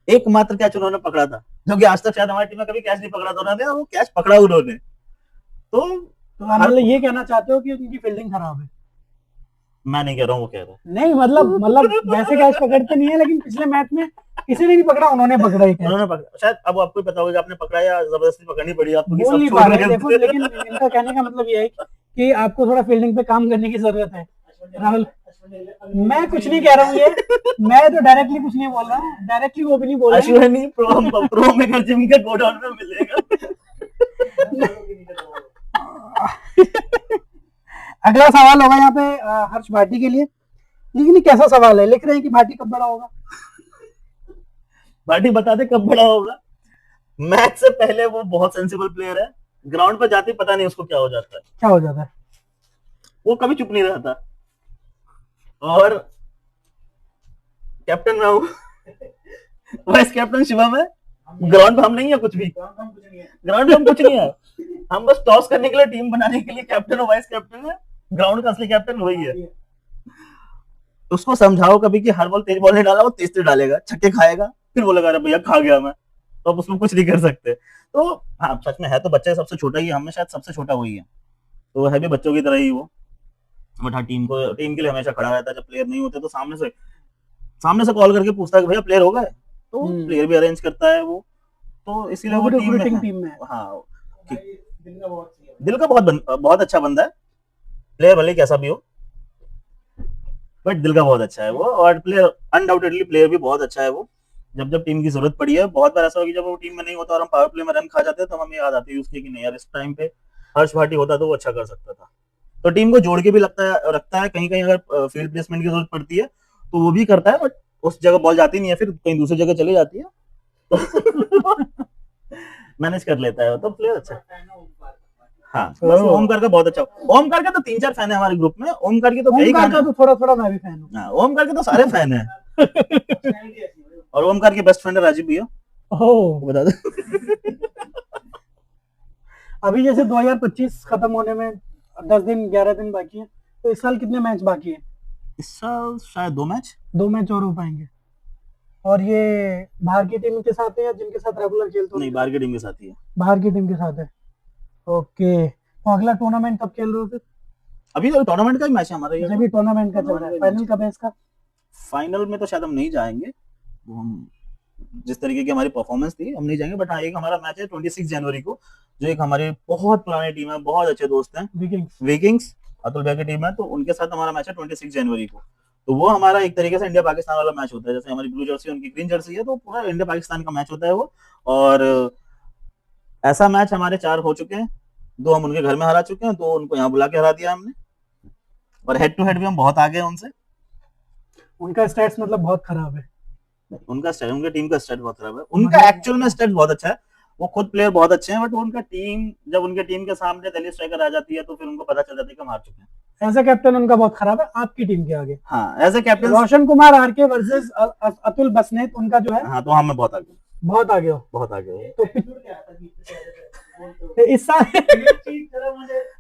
एकमात्र कैच उन्होंने पकड़ा था, जो कि आज तक शायद हमारी टीम में कभी कैच नहीं पकड़ा था उन्होंने, वो कैच पकड़ा उन्होंने। तो आप मतलब ये कहना चाहते हो कि उनकी फील्डिंग खराब है? मैं नहीं कह रहा हूँ, वो कह रहा है। नहीं, मतलब वैसे कैच पकड़ते नहीं है, लेकिन पिछले मैच में किसी ने नहीं पकड़ा, उन्होंने पकड़ा ही, उन्होंने पकड़ा। शायद अब आपको पता होगा आपने पकड़ा या जबरदस्ती पकड़नी पड़ी आपको, बोल नहीं पा रहे देखो। लेकिन इनका कहने का मतलब ये है कि आपको थोड़ा फील्डिंग पे काम करने की जरूरत है। राहुल, मैं कुछ नहीं कह रहा हूँ, ये मैं तो डायरेक्टली कुछ नहीं बोल रहा हूँ, डायरेक्टली वो भी नहीं बोल रहा हूँ। प्रो में जिम के गोडाउन में मिलेगा। अगला सवाल होगा यहाँ पे हर्ष भाटी के लिए, लेकिन ये कैसा सवाल है? लिख रहे हैं कि भाटी कब बड़ा होगा। भाटी बता दे कब बड़ा होगा। मैच से पहले वो बहुत सेंसिबल प्लेयर है, ग्राउंड पर जाते ही पता नहीं उसको क्या हो जाता है। क्या हो जाता है? वो कभी चुप नहीं रहता, और कैप्टन मैं हूँ, वाइस कैप्टन शिवम है। ग्राउंड पे हम नहीं है कुछ भी, ग्राउंड पे हम कुछ नहीं है, हम बस टॉस करने के लिए, टीम बनाने के लिए कैप्टन और वाइस कैप्टन है। ग्राउंड का असली कैप्टन वही है। उसको समझाओ कभी कि हर बॉल तेज बॉल नहीं डाला, वो तेज डालेगा, छक्के खाएगा, फिर बोलेगा अरे भैया खा गया मैं, तो अब उसमें कुछ नहीं कर सकते। तो हाँ, सच में है तो बच्चा सबसे छोटा ही, हमें शायद सबसे छोटा वही है, तो वो है भी बच्चों की तरह ही वो। बट हाँ, टीम के लिए हमेशा खड़ा रहता है। जब प्लेयर नहीं होते तो सामने से कॉल करके पूछता है कि भैया प्लेयर हो गए, तो प्लेयर भी अरेंज करता है वो, तो इसीलिए वो टीम में हाँ, दिल का बहुत अच्छा बंदा है। प्लेयर भले कैसा भी हो, बट दिल का बहुत अच्छा है वो, और प्लेयर अनडाउटेडली प्लेयर भी बहुत अच्छा है वो। जब टीम की जरूरत पड़ी है, बहुत बार ऐसा होगा जब वो टीम में नहीं होता और हम पावर प्ले में रन खा जाते हैं, तो हमें याद आती है उसकी कि नहीं यार, इस टाइम पे हर्ष भाटी होता तो वो अच्छा कर सकता था। तो टीम को जोड़ के भी रखता है, कहीं अगर फील्ड प्लेसमेंट की जरूरत पड़ती है तो वो भी करता है, बट उस जगह बॉल जाती नहीं है, फिर कहीं दूसरी जगह चली जाती है, तो मैनेज कर लेता है, तो प्लेयर अच्छा है। हाँ, बस ओमकार का बहुत अच्छा। ओमकार का तो 3-4 फैन है हमारे ग्रुप में। ओमकार की तो थोड़ा मैं भी फैन हूँ। ओमकार के तो सारे फैन है। और ओमकार के बेस्ट फ्रेंड है राजीव भैया, बता दो। अभी जैसे 2025 खत्म होने में 10 दिन 11 दिन बाकी है, तो इस साल कितने मैच बाकी है? इस साल शायद 2 मैच। 2 मैच और हो पाएंगे। और ये बाहर की टीम के साथ है या जिनके साथ रेगुलर खेलते हो? नहीं, बाहर की टीम के साथ ही है। बाहर की टीम के साथ है। ओके, तो अगला टूर्नामेंट कब खेल रहे हो फिर? अभी तो टूर्नामेंट का ही मैच है हमारा ये। अभी टूर्नामेंट का चल रहा है, फाइनल कब है इसका? फाइनल में तो शायद हम नहीं जाएंगे, वो हम जिस तरीके की हमारी परफॉर्मेंस थी हम नहीं जाएंगे, बट हाँ एक हमारा मैच है 26 जनवरी को, जो एक हमारे बहुत पुरानी टीम है, बहुत अच्छे दोस्त हैं, विकिंग्स, अतुल भैया की टीम है, तो उनके साथ हमारा मैच है 26 जनवरी को। तो वो हमारा एक तरीके से इंडिया पाकिस्तान वाला मैच होता है, जैसे हमारी ब्लू जर्सी उनकी ग्रीन जर्सी है, तो पूरा इंडिया पाकिस्तान का मैच होता है वो। और ऐसा मैच हमारे 4 हो चुके हैं, 2 हम उनके घर में हरा चुके हैं, 2 उनको यहाँ बुला के हरा दिया हमने, और हेड टू हेड भी हम बहुत आगे हैं उनसे। उनका स्टैट्स मतलब बहुत खराब है। उनका स्टैट, उनके टीम का स्टैट बहुत खराब है, उनका एक्चुअल में स्टैट बहुत अच्छा है, वो खुद प्लेयर बहुत अच्छे हैं, बट उनका टीम, जब उनके टीम के सामने दिल्ली स्ट्राइकर आ जाती है तो फिर उनको पता चल जाता है कि हम हार चुके हैं। एज ए कैप्टन उनका बहुत खराब है आपकी टीम के आगे। हाँ, as a captain Roshan Kumar RK versus Atul Basnet उनका जो है, हाँ, तो हम बहुत आगे, बहुत आगे हो, बहुत आगे हो। तो इस साल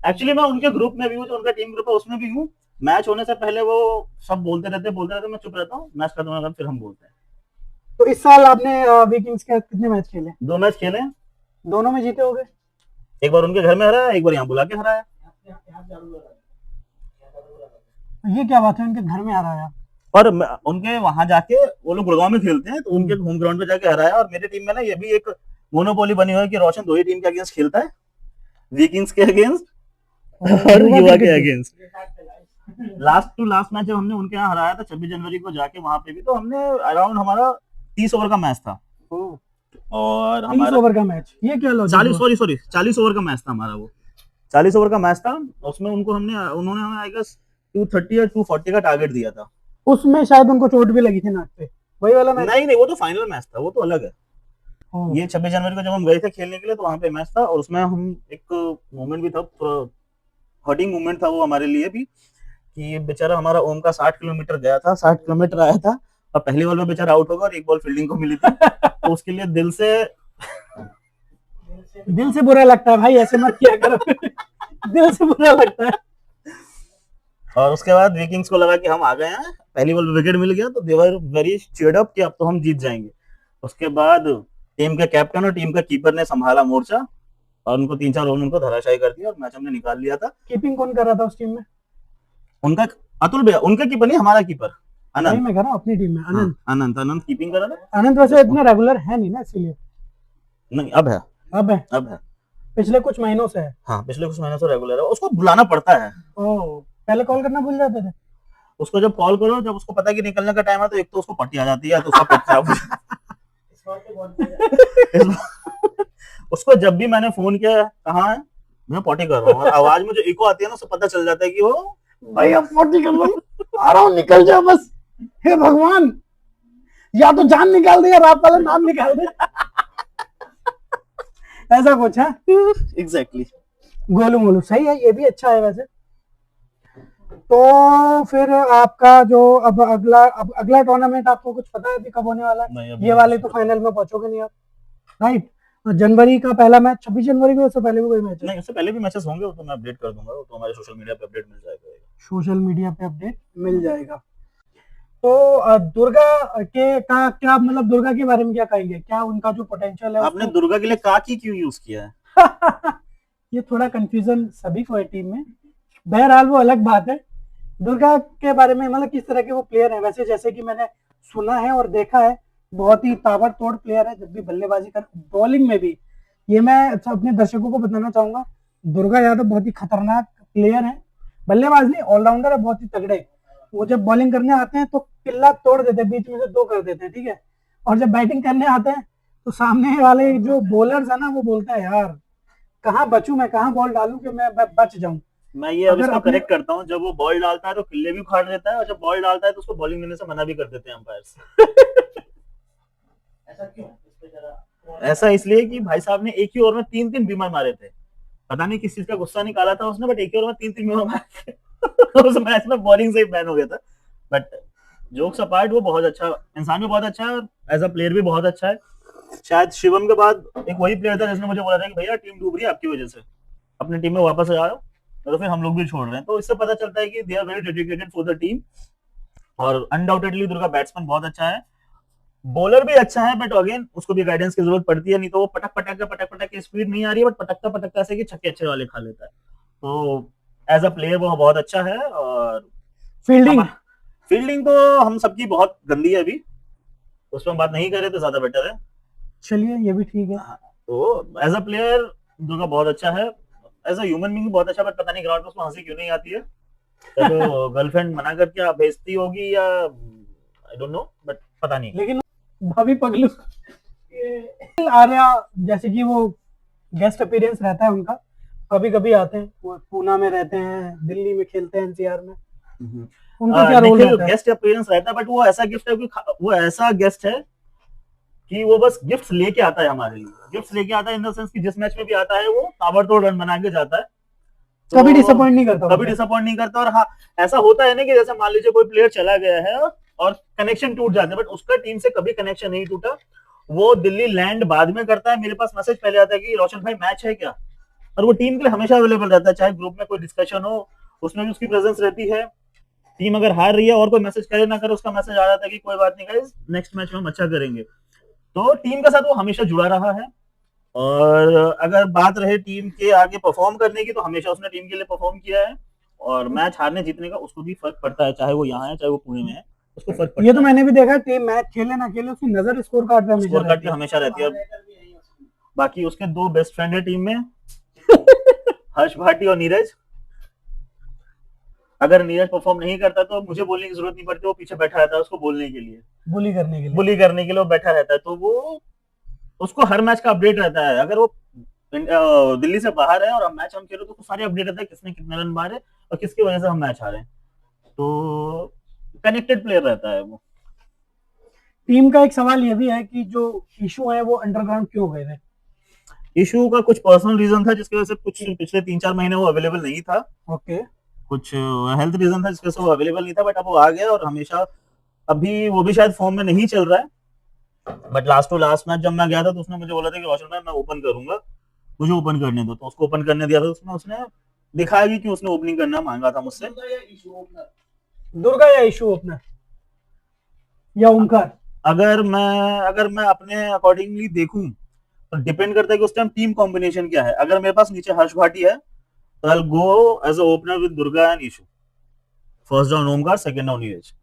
एक्चुअली मैं उनके ग्रुप में भी हूँ, जो उनका टीम ग्रुप है उसमें भी हूँ। मैच होने से पहले वो सब बोलते रहते, मैं चुप रहता हूँ, मैच खत्म होगा फिर हम बोलते हैं। तो इस साल आपने विकिंग्स के कितने मैच खेले? 2 मैच खेले, दोनों में जीते होगे। एक बार उनके घर में हराया, एक बार यहाँ बुला के हराया। ये क्या बात है, उनके घर में हराया? और उनके वहां जाके, वो लोग गुड़गांव में खेलते हैं, तो उनके होम ग्राउंड पे जाके हराया। और मेरी टीम में ना ये भी एक मोनोपोली बनी हुई है कि रोशन 2 ही टीम के अगेंस्ट खेलता है, विकिंग्स के अगेंस्ट और युवा के against. Last to last match जब हमने उनके यहाँ हराया था 26 जनवरी को जाके, वहां पे भी तो हमने अराउंड हमारा 30 ओवर का मैच था, और 30 ओवर का मैच, ये क्या लॉजिक? 40 ओवर का मैच था हमारा, वो 40 ओवर का मैच था। उसमें उन्होंने हमें आई गेस 230 या 240 का टारगेट दिया था। उसमें शायद उनको चोट भी लगी थी नाक पे, वही वाला मैच? नहीं, वो तो फाइनल मैच था, वो तो अलग है। ये 26 जनवरी को जब हम गए थे खेलने के लिए, तो वहां पे मैच था, और उसमें हम एक मोमेंट भी था, हर्टिंग मोमेंट था वो हमारे लिए भी, कि बेचारा हमारा ओम का 60 किलोमीटर गया था, 60 किलोमीटर आया था, और पहली बॉल में बेचारा आउट होगा और एक बॉल फील्डिंग को मिली थी। तो उसके लिए दिल से बुरा लगता है भाई, ऐसे मत किया करो। दिल से बुरा लगता है। और उसके बाद विकिंग्स को लगा कि हम आ गए हैं, पहली बॉल विकेट मिल गया, तो दे वर वेरी चीयर्ड अप कि अब तो हम जीत जाएंगे। उसके बाद टीम के कैप्टन और टीम का कीपर ने संभाला मोर्चा, और उनको 3-4 ओवर उनको धराशायी कर दिया, और मैच हमने निकाल लिया था। कीपिंग कौन कर रहा था उस टीम में? उनका अतुल भैया, उनका कीपर नहीं, हमारा कीपर अनंत। मैं कह रहा हूं अपनी टीम में अनंत कीपिंग कर रहा था। अनंत वैसे इतना रेगुलर है नहीं ना, इसलिए। नहीं, अब है, पिछले कुछ महीनों से है। हाँ, पिछले कुछ महीनों से रेगुलर है, उसको बुलाना पड़ता है। पहले कॉल करना भूल जाते थे। उसको जब कॉल करो, जब उसको पता है कि निकलने का टाइम है, तो एक तो उसको पट्टी आ जाती है, तो उसका पेट खराब हो जाता है। उसको जब भी मैंने फोन किया, कहाँ है, मैं पॉटी कर रहा हूँ, और आवाज में जो इको आती है ना, उससे पता चल जाता है कि वो भाई अब पॉटी कर रहा हूँ, आ रहा हूँ, निकल जा बस। हे भगवान, या तो जान निकाल दे या रात वाला नाम निकाल दे। ऐसा कुछ है। एग्जैक्टली। गोलू मोलू सही है, ये भी अच्छा है वैसे। तो फिर आपका जो अब अगला टूर्नामेंट आपको कुछ पता है अभी कब होने वाला है? ये वाले तो फाइनल में पहुंचोगे नहीं आप, राइट? जनवरी का पहला मैच 26 जनवरी को, उससे पहले भी कोई मैच है? नहीं, उससे पहले भी मैचेस होंगे, वो तो मैं अपडेट कर दूंगा, तो हमारे सोशल मीडिया पे अपडेट मिल जाएगा। सोशल मीडिया पे अपडेट मिल जाएगा। तो दुर्गा के का क्या मतलब, दुर्गा के बारे में क्या कहेंगे, क्या उनका जो पोटेंशियल है? आपने दुर्गा के लिए का की क्यों यूज किया है? ये थोड़ा कंफ्यूजन सभी को है टीम में, बहरहाल वो अलग बात है। दुर्गा के बारे में मतलब किस तरह के वो प्लेयर है, वैसे जैसे कि मैंने सुना है और देखा है, बहुत ही ताबड़तोड़ प्लेयर है, जब भी बल्लेबाजी कर, बॉलिंग में भी। ये मैं अपने दर्शकों को बताना चाहूंगा, दुर्गा यादव बहुत ही खतरनाक प्लेयर है, बल्लेबाज नहीं ऑलराउंडर है, बहुत ही तगड़े। वो जब बॉलिंग करने आते हैं तो किल्ला तोड़ देते हैं, बीच में से 2 कर देते हैं, ठीक है। और जब बैटिंग करने आते हैं तो सामने वाले जो बॉलर्स है ना, वो बोलता है यार कहाँ बचूं मैं, कहाँ बॉल डालूं कि मैं बच जाऊं। मैं ये अब इसको करेक्ट करता हूँ, जब वो बॉल डालता है तो किल्ले भी उखाड़ देता है, और जब बॉल डालता है तो उसको बॉलिंग देने से मना भी कर देते हैं अंपायर्स। ऐसा क्यों? ऐसा इसलिए कि भाई साहब ने एक ही ओवर में 3 बीमार मारे थे, पता नहीं किस चीज का गुस्सा निकाला था उसने, बट एक ही ओवर में 3 बीमार मारे थे। उस मैच में बॉलिंग से ही बैन हो गया था। बट जोक्स अपार्ट, वो बहुत अच्छा इंसान भी बहुत अच्छा है, और एज अ प्लेयर भी बहुत अच्छा है। शायद शिवम के बाद एक वही प्लेयर था जिसने मुझे बोला था कि भैया टीम डूब रही है आपकी वजह से, अपनी टीम में वापस आ जाओ, तो फिर हम लोग भी छोड़ रहे हैं। तो इससे पता चलता है कि they are very dedicated for the team, और अनडाउटेडली दुर्गा बैट्समैन बहुत अच्छा है, बॉलर भी अच्छा है, बट अगेन उसको भी गाइडेंस की जरूरत पड़ती है, नहीं तो वो पटक पटक के स्पीड नहीं आ रही है, बट पटकता ऐसे कि छक्के अच्छे वाले खा लेता है। तो एज अ प्लेयर वो बहुत अच्छा है। और फील्डिंग तो हम सबकी बहुत गंदी है अभी, उसमें बात नहीं करें तो ज्यादा बेटर है। चलिए ये भी ठीक है। तो एज अ प्लेयर दुर्गा बहुत अच्छा है, एज अ ह्यूमन बीइंग बहुत अच्छा, बट पता नहीं ग्राउंड में उसको हंसी क्यों नहीं आती है। तो गर्लफ्रेंड मना करके आप भेजती होगी या आई डोंट नो, बट पता नहीं। लेकिन भाभी पगलू आर्या, जैसे कि वो गेस्ट अपीयरेंस रहता है उनका, कभी कभी आते हैं, वो पूना में रहते हैं, दिल्ली में खेलते हैं, एनसीआर में, उनका क्या रोल रहता है? गेस्ट अपीयरेंस रहता है, बट वो ऐसा गिफ्ट है कि वो ऐसा गेस्ट है कि वो बस गिफ्ट्स लेके आता है हमारे लिए, गिफ्ट्स लेके आता है इन द सेंस कि जिस मैच में भी आता है वो ताबड़तोड़ रन बना के जाता है, तो कभी डिसअपॉइंट नहीं करता, कभी डिसअपॉइंट नहीं करता। और हाँ, ऐसा होता है ना कि जैसे मान लीजिए कोई प्लेयर चला गया है और कनेक्शन टूट जाता है, बट उसका टीम से कभी कनेक्शन नहीं टूटा, वो दिल्ली लैंड बाद में करता है, मेरे पास मैसेज पहले आता है कि रोशन भाई मैच है क्या, और वो टीम के लिए हमेशा अवेलेबल रहता है, चाहे ग्रुप में कोई डिस्कशन हो उसमें भी उसकी प्रेजेंस रहती है। टीम अगर हार रही है और कोई मैसेज करे ना करे, उसका मैसेज आ जाता है कि कोई बात नहीं गाइस, नेक्स्ट मैच में हम अच्छा करेंगे। तो टीम के साथ वो हमेशा जुड़ा रहा है। और अगर बात रहे टीम के आगे परफॉर्म करने की, तो हमेशा उसने टीम के लिए परफॉर्म किया है, और मैच हारने जीतने का उसको भी फर्क पड़ता है, चाहे वो यहाँ है चाहे वो पुणे में है, उसको फर्क पड़ता है। ये तो मैंने भी देखा, टीम मैच खेले ना खेले उसकी नजर स्कोर कार्ड पे स्कोर कार्ड पे हमेशा रहती है। बाकी उसके दो बेस्ट फ्रेंड है टीम में हर्ष भाटी और नीरज। अगर नीरज परफॉर्म नहीं करता तो मुझे बोलने की जरूरत नहीं पड़ती, वो पीछे बैठा रहता है उसको बोलने के लिए, बुली करने के लिए, वो बैठा रहता है। तो वो उसको हर मैच का अपडेट रहता है, अगर वो दिल्ली से बाहर है और मैच हम खेलो तो सारे अपडेट रहता है, किसने कितने रन मारे और किसकी वजह से हम मैच हारे। तो कनेक्टेड प्लेयर रहता है वो। टीम का एक सवाल ये भी है कि जो इशू है वो अंडरग्राउंड क्यों गए थे? इशू का कुछ पर्सनल रीजन था जिसकी वजह से कुछ पिछले 3-4 महीने वो अवेलेबल नहीं था। ओके। कुछ हेल्थ रीजन था जिसकी वजह से वो अवेलेबल नहीं था, बट अब वो आ गया और हमेशा, अभी वो भी शायद फॉर्म में नहीं चल रहा है, but last to last match जब मैं गया था तो उसने मुझे बोला था कि रोशन भाई मैं ओपन करूंगा, मुझे ओपन करने दो। तो उसको ओपन करने दिया था, उसने दिखाया भी कि उसने ओपनिंग करना मांगा था मुझसे। दुर्गा या इशू ओपनर या ओमकार? अगर मैं अपने अकॉर्डिंगली देखूं तो डिपेंड करता है कि उस टाइम टीम कॉम्बिनेशन क्या है। अगर मेरे पास नीचे हर्ष भाटी है तो I will go as a opener with Durga and Ishu, first down Omkar, second down Neeraj,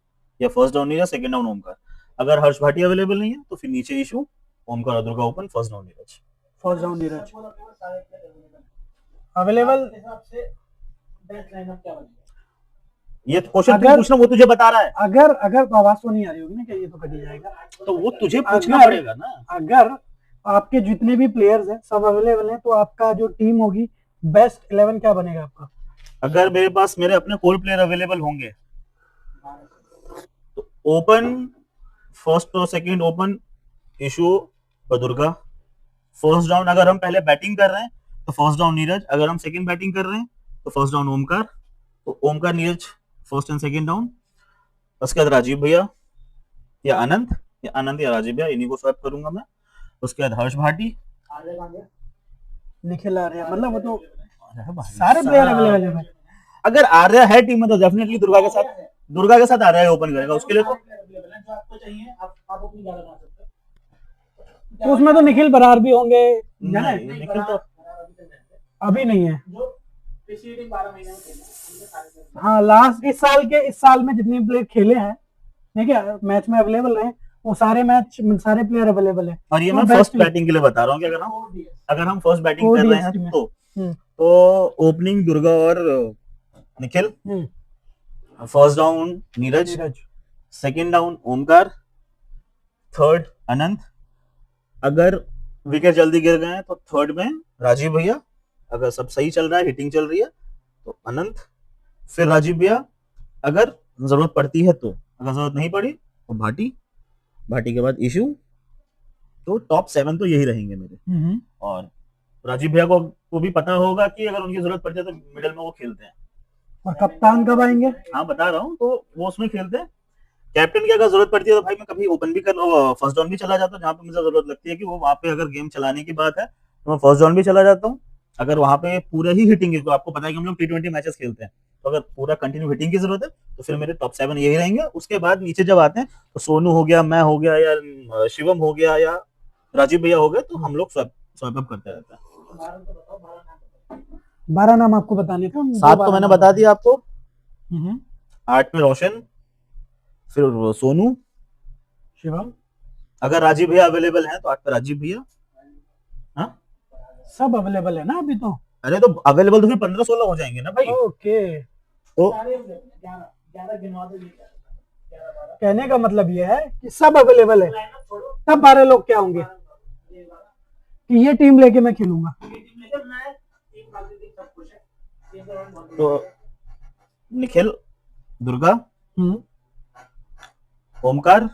या first down Neeraj second down Omkar. अगर हर्ष भाटी अवेलेबल नहीं है तो फिर नीचे इशू, ओमकार और Durga open, first down Neeraj. First down Neeraj available. ये क्वेश्चन पूछना, वो तुझे बता रहा है। अगर आवाज तो नहीं आ रही होगी ना कि ये तो कट जाएगा, तो वो तुझे पूछना पड़ेगा ना। अगर आपके जितने भी प्लेयर्स हैं सब अवेलेबल हैं, तो आपका जो टीम होगी बेस्ट 11 क्या बनेगा आपका? अगर मेरे पास मेरे अपने कोर प्लेयर अवेलेबल होंगे तो ओपन फर्स्ट और सेकंड ओपन इशू और दुर्गा। फर्स्ट डाउन अगर हम पहले बैटिंग कर रहे हैं तो फर्स्ट डाउन नीरज, अगर हम सेकंड बैटिंग कर रहे हैं तो फर्स्ट डाउन ओमकार, तो Omkar Neeraj first and second down. उसके बाद राजीव भैया या अनंत या राजीव भैया, इन्हीं को स्वैप करूंगा मैं। उसके बाद हर्ष भाटी, निखिल आर्या, मतलब वो तो सारे प्लेयर अवेलेबल हैं। अगर आर्या है टीम में तो डेफिनेटली दुर्गा के साथ आर्या ओपन करेगा। उसके लिए तो उसमें तो निखिल बरार भी होंगे, निखिल तो अभी नहीं है। हाँ, लास्ट इस साल में जितने प्लेयर खेले हैं, ठीक है, मैच में अवेलेबल रहे, वो सारे प्लेयर अवेलेबल है। और ये मैं फर्स्ट बैटिंग के लिए बता रहा हूँ कि अगर हम फर्स्ट बैटिंग कर रहे हैं तो ओपनिंग दुर्गा और Nikhil, first down Neeraj, second down Omkar, third Anant. अगर विकेट जल्दी गिर गए तो थर्ड में राजीव भैया, अगर सब सही चल रहा है, हिटिंग चल रही है तो अनंत, फिर राजीव भैया अगर जरूरत पड़ती है तो, अगर जरूरत नहीं पड़ी तो भाटी के बाद इशू। तो टॉप 7 तो यही रहेंगे मेरे। और राजीव भैया को भी पता होगा कि अगर उनकी जरूरत पड़ती है तो मिडिल में वो खेलते हैं। और कप्तान कब आएंगे? हाँ बता रहा हूँ, तो वो उसमें खेलते हैं। कैप्टन की अगर जरूरत पड़ती है तो भाई मैं कभी ओपन भी फर्स्ट डाउन भी चला जाता हूँ, जहाँ पे मुझे जरूरत लगती है कि वो वहाँ पे अगर गेम चलाने की बात है तो मैं फर्स्ट डाउन भी चला जाता हूँ। अगर वहाँ पे पूरा ही हिटिंग है, तो आपको पता है कि हम लोग T20 मैचेस खेलते हैं, तो अगर पूरा कंटिन्यू हिटिंग की जरूरत है तो फिर मेरे टॉप 7 यही रहेंगे। उसके बाद नीचे जब आते हैं तो सोनू हो गया, मैं हो गया, या शिवम हो गया, या राजीव भैया हो गए, तो हम लोग स्वैप अप करते रहते हैं। 12 नाम आपको बताने थे। 7 तो मैंने बता दिया आपको। हम्म, 8 पे रोशन, फिर वो सोनू, शिवम, अगर राजीव भैया अवेलेबल हैं तो 8 पे राजीव भैया। हाँ, सब अवेलेबल है ना अभी तो? अरे तो अवेलेबल तो फिर 15-16 हो जाएंगे ना भाई। ओके, तो कहने का मतलब ये है कि सब अवेलेबल है, तब 12 लोग क्या होंगे कि ये टीम लेके मैं खेलूंगा। तो निखिल, दुर्गा, हम्म, ओमकार,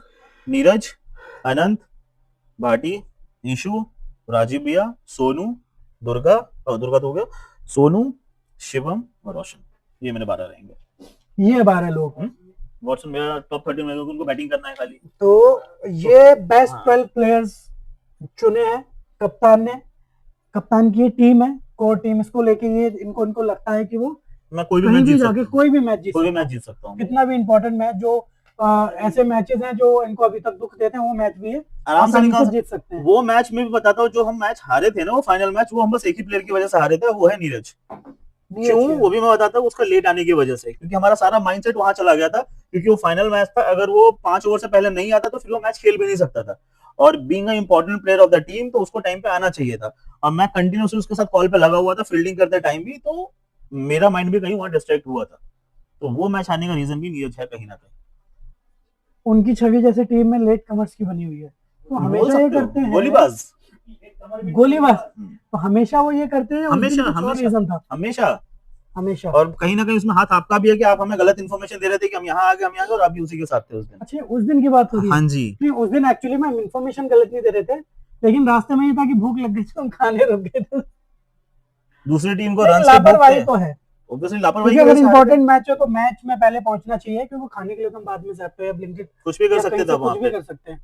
नीरज, अनंत, भाटी, ईशु, राजीव भैया, सोनू, दुर्गा, और दुर्गा तो हो गया, सोनू, शिवम और रोशन, ये मेरे 12 रहेंगे। ये 12 लोग। वॉटसन मेरा टॉप 13 में, उनको बैटिंग करना है खाली। तो ये बेस्ट हाँ। 12 प्लेयर्स चुने हैं कप्तान ने। कप्तान की टीम है, कोर टीम, इसको लेके ये इनको लगता है कि वो मैं कोई भी कहीं मैच भी जीत जाके सकता हूँ, कोई भी मैच जीत कोई भी सकता मैच है। जीत सकता हूँ, कितना भी इंपॉर्टेंट मैच जो ऐसे मैचेस हैं जो इनको अभी तक दुख देते हैं, वो मैच भी है आराम से आसानी निकाल से जीत सकते हैं। वो मैच में भी बताता हूँ, जो हम मैच हारे थे ना, वो फाइनल मैच, वो हम बस एक ही प्लेयर की वजह से हारे थे, वो है नीरज। क्यों, वो भी मैं बताता हूँ, उसका लेट आने की वजह से, क्योंकि हमारा सारा माइंडसेट वहां चला गया था, क्योंकि वो फाइनल मैच था। अगर वो 5 ओवर से पहले नहीं आता तो फिर वो मैच खेल भी नहीं सकता था, और being a important player of the team, तो उसको टाइम पे आना चाहिए था। और मैं कंटिन्यूसली उसके साथ कॉल पे लगा हुआ था फील्डिंग करते टाइम भी, तो मेरा माइंड भी कहीं वहां डिस्ट्रैक्ट हुआ था। तो वो मैच हारने का रीजन भी नीरज है कहीं ना कहीं। उनकी छवि जैसे टीम में लेट कमर्स की बनी हुई है, तो बोल हमेशा ये सकते हो, करते हैं गोलीबाज। गोलीबाज। तो हमेशा वो ये करते हैं, उस दिन हमेशा कुछ और हमेशा रीजन था। हमेशा। हमेशा। और कहीं ना कहीं उसमें हाथ आपका भी है कि आप हमें गलत इन्फॉर्मेशन दे रहे थे कि हम यहाँ आ गए, हम यहाँ आ गए, और आप भी उसी के साथ थे उस दिन। अच्छा, उस दिन की बात हो रही है? हाँ जी। नहीं, उस दिन एक्चुअली में इन्फॉर्मेशन गलत नहीं दे रहे थे, लेकिन रास्ते में ये था कि भूख लग गई तो हम खाने रुक गए थे। दूसरी टीम को नहीं, रन की भूख लापरवाही है, तो है, ऑब्वियसली लापरवाही क्योंकि की अगर वजह से हार गए। इंपॉर्टेंट मैच हो तो मैच में पहले पहुंचना चाहिए, क्योंकि खाने के लिए तो हम बाद में ज़ेप्टो या ब्लिंकिट कुछ भी कर या सकते कहीं थे से वहां कुछ भी पे, कर सकते हैं,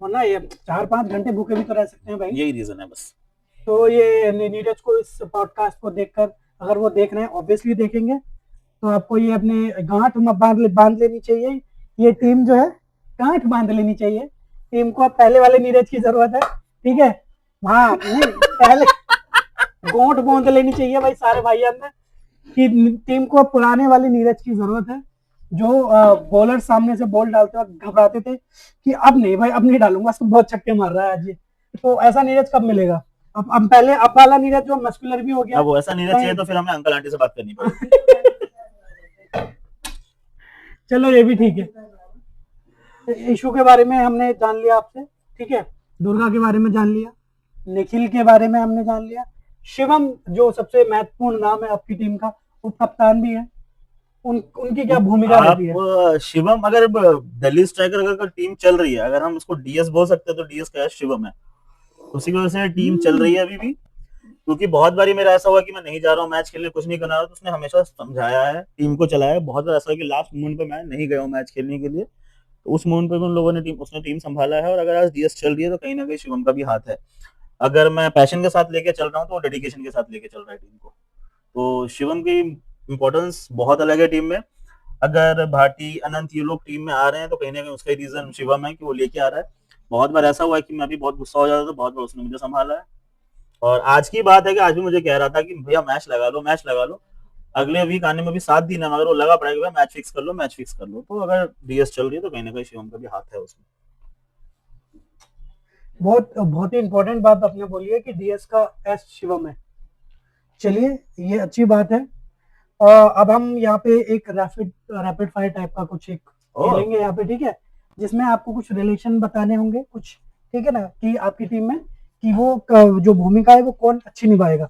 वरना ये 4-5 घंटे भूखे भी तो रह सकते हैं भाई। यही रीजन है बस। तो ये नीरज को इस पॉडकास्ट को देखकर, अगर वो देख रहे हैं, ऑब्वियसली देखेंगे, तो आपको ये अपने गांठ में बांध लेनी चाहिए। ये टीम जो है गांठ बांध लेनी चाहिए टीम को। अब पहले वाले नीरज की जरूरत है, ठीक है? हाँ, नहीं, पहले गांठ बांध लेनी चाहिए भाई सारे भाइयों में, कि टीम को पुराने वाले नीरज की जरूरत है, जो बॉलर सामने से बॉल डालते वक्त घबराते थे कि अब नहीं भाई, अब नहीं डालूंगा, इसको बहुत छक्के मार रहा है आज ये। तो ऐसा नीरज कब मिलेगा? अब पहले अब वाला नीरज जो मस्कुलर भी हो गया। अब वो ऐसा नीरज चाहिए तो फिर हमें अंकल आंटी से बात करनी पड़ेगी। चलो, ये भी ठीक है। इशू के बारे में हमने जान लिया आपसे, ठीक है? दुर्गा के बारे में जान लिया, निखिल के बारे में हमने जान लिया, शिवम जो सबसे महत्वपूर्ण नाम है आपकी टीम का, उप कप्तान भी है, उनकी क्या भूमिका रहती है? आप शिवम, अगर दिल्ली स्ट्राइकर अगर टीम चल रही है, अगर हम उसको डीएस बोल सकते हैं, तो डीएस का है शिवम है, उसी की वजह से टीम चल रही है अभी भी। क्योंकि बहुत बारी मेरा ऐसा हुआ कि मैं नहीं जा रहा हूँ मैच खेलने, कुछ नहीं करना रहा, तो उसने हमेशा समझाया है, टीम को चलाया है। बहुत बार ऐसा है कि लास्ट मोमेंट पे मैं नहीं गया हूँ मैच खेलने के लिए, तो उस मोमेंट पे भी उन लोगों ने उसने टीम संभाला है। और अगर आज डीएस चल रही है तो कहीं ना कहीं शिवम का भी हाथ है। अगर मैं पैशन के साथ लेके चल रहा हूँ तो डेडिकेशन के साथ लेके चल रहा है टीम को। तो शिवम की इंपॉर्टेंस बहुत अलग है टीम में। अगर भाटी, अनंत, ये लोग टीम में आ रहे हैं तो कहीं ना कहीं उसका रीजन शिवम है कि वो लेके आ रहा है। बहुत बार ऐसा हुआ है कि मैं भी बहुत गुस्सा हो जाता था, बहुत बार उसने मुझे संभाला है। और आज की बात है कि आज भी मुझे कह रहा था कि भैया मैच लगा लो, मैच लगा लो। अगले वीक आने में भी 7 दिन है, मगर वो लगा पड़ा कि भैया मैच फिक्स कर लो, मैच फिक्स कर लो। तो अगर डीएस चल रही है तो कहीं ना कहीं शिवम का भी हाथ है उसमें। बहुत ही इंपॉर्टेंट बात आपने बोली है कि डीएस का एस शिवम है। चलिए, ये अच्छी बात है। अब हम यहाँ पे एक रैपिड फायर टाइप का कुछ एक खेलेंगे यहाँ पे, ठीक है? जिसमें आपको कुछ रिलेशन बताने होंगे कुछ, ठीक है ना, कि आपकी टीम में कि वो जो भूमिका है वो कौन अच्छी निभाएगा।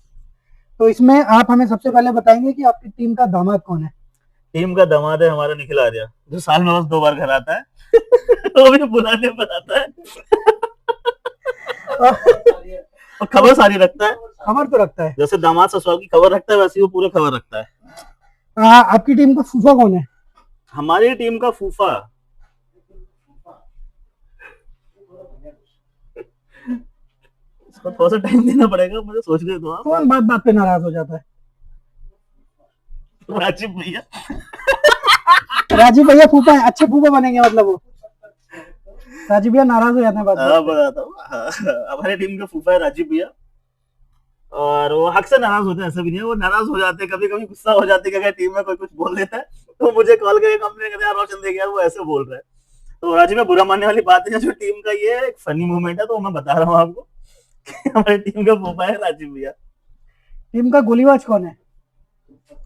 तो इसमें आप हमें सबसे पहले बताएंगे कि आपकी टीम का दामाद कौन है? टीम का दामाद है हमारा निखिल आर्या, जो साल में बस 2 बार घर आता है। वो भी बुलाने पर आता है। और खबर सारी रखता है। खबर तो रखता है, जैसे दामाद ससुराल की खबर रखता है, वैसे वो पूरे खबर रखता है। आपकी टीम का फूफा कौन है? हमारी टीम का फूफा, इसको थोड़ा सा टाइम देना पड़ेगा, मुझे सोचने दो। कौन बात बात पे नाराज हो जाता है? राजीव भैया। राजीव भैया फूफा है, अच्छे फूफा बनेंगे मतलब वो। राजीव भैया नाराज हो जाते हैं बात हाँ बताता हूँ। हमारे टीम का फूफा है राजीव भैया, और वो अक्सर नाराज होते हैं, ऐसा भी नहीं है, वो नाराज हो जाते हैं, कभी कभी गुस्सा हो जाते हैं कि अगर टीम में कोई कुछ बोल देता है तो मुझे कॉल करके कंप्लेन करते हैं, यार रोशन देख यार वो ऐसे बोल रहा है। तो राजीव में बुरा मानने वाली बात है, जो टीम का ये एक फनी मोमेंट है, तो मैं बता रहा हूँ आपको कि हमारी टीम का फूफा है राजीव भैया। टीम का गोलीबाज कौन है?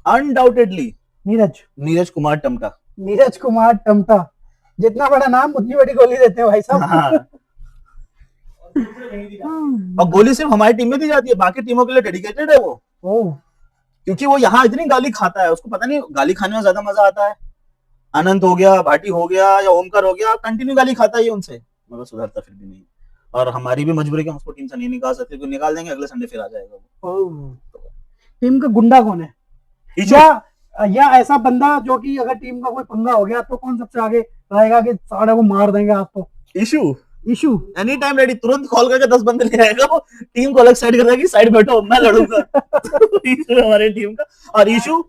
अनडाउटेडली नीरज। नीरज कुमार टमटा। नीरज कुमार टमटा, जितना बड़ा नाम उतनी बड़ी गोली देते हैं भाई साहब। हाँ। और गोली सिर्फ हमारी टीम में दी जाती है, बाकी टीमों के लिए डेडिकेटेड है वो। ओह, क्योंकि वो यहाँ इतनी गाली खाता है, उसको पता नहीं गाली खाने में ज्यादा मजा आता है। अनंत हो गया, भाटी हो गया या ओमकार हो गया, कंटिन्यू गाली खाता है ये उनसे, मगर सुधरता फिर भी नहीं। और हमारी भी मजबूरी कि हम उसको टीम से नहीं निकाल सकते, क्योंकि निकाल देंगे अगले संडे फिर आ जाएगा वो। ओह। टीम का गुंडा कौन है? ईशू। या ऐसा बंदा जो कि अगर टीम का कोई पंगा हो गया तो कौन सबसे आगे रहेगा कि सारे को मार देंगे आप? तो ईशू। इशू एनी टाइम रेडी, तुरंत कॉल करके 10 बंदे ले आएगा, वो टीम को अलग साइड कर देगा कि साइड बैठो मैं लड़ूंगा। ईशू हमारे टीम का। और ईशू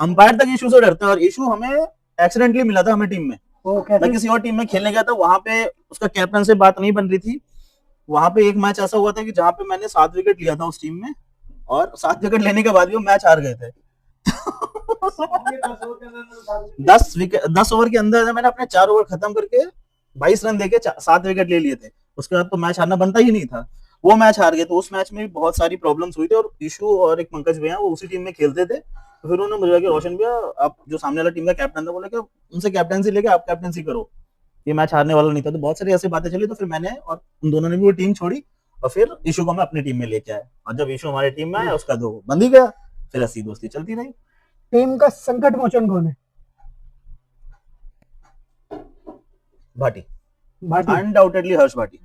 अंपायर तक ईशू से डरता है, और ईशू हमें एक्सीडेंटली मिला था हमें टीम में। मैं किसी और टीम में खेलने गया था, वहां पे उसका कैप्टन से बात नहीं बन रही थी। वहां पे एक मैच ऐसा हुआ था कि जहां पे मैंने 7 विकेट लिया था उस टीम में, और 7 विकेट लेने के बाद भी वो मैच हार गए थे। 10 ओवर के अंदर मैंने अपने 4 ओवर खत्म करके 22 रन देके 7 विकेट ले लिए थे। उसके बाद तो मैच हारना बनता ही नहीं था, वो मैच हार गए। तो उस मैच में भी बहुत सारी प्रॉब्लम्स हुई थी, और ईशू और एक पंकज भैया वो उसी टीम में खेलते थे। तो फिर उन्होंने मुझे कहा रोशन भैया, आप जो सामने वाला टीम का कैप्टन था, बोला कि उनसे कैप्टनसी लेके आप कैप्टनसी करो, ये मैच हारने वाला नहीं था। तो बहुत सारी ऐसी बातें चली, तो फिर मैंने और उन दोनों ने भी वो टीम छोड़ी, और फिर ईशू को मैं अपनी टीम में लेके आया। और जब ईशू हमारी टीम में आया, उसका दो बंद ही गया, फिर ऐसी दोस्ती चलती रही। टीम का संकट मोचन कौन है? भाटी। भाटी। अनडाउटेडली हर्ष भाटी।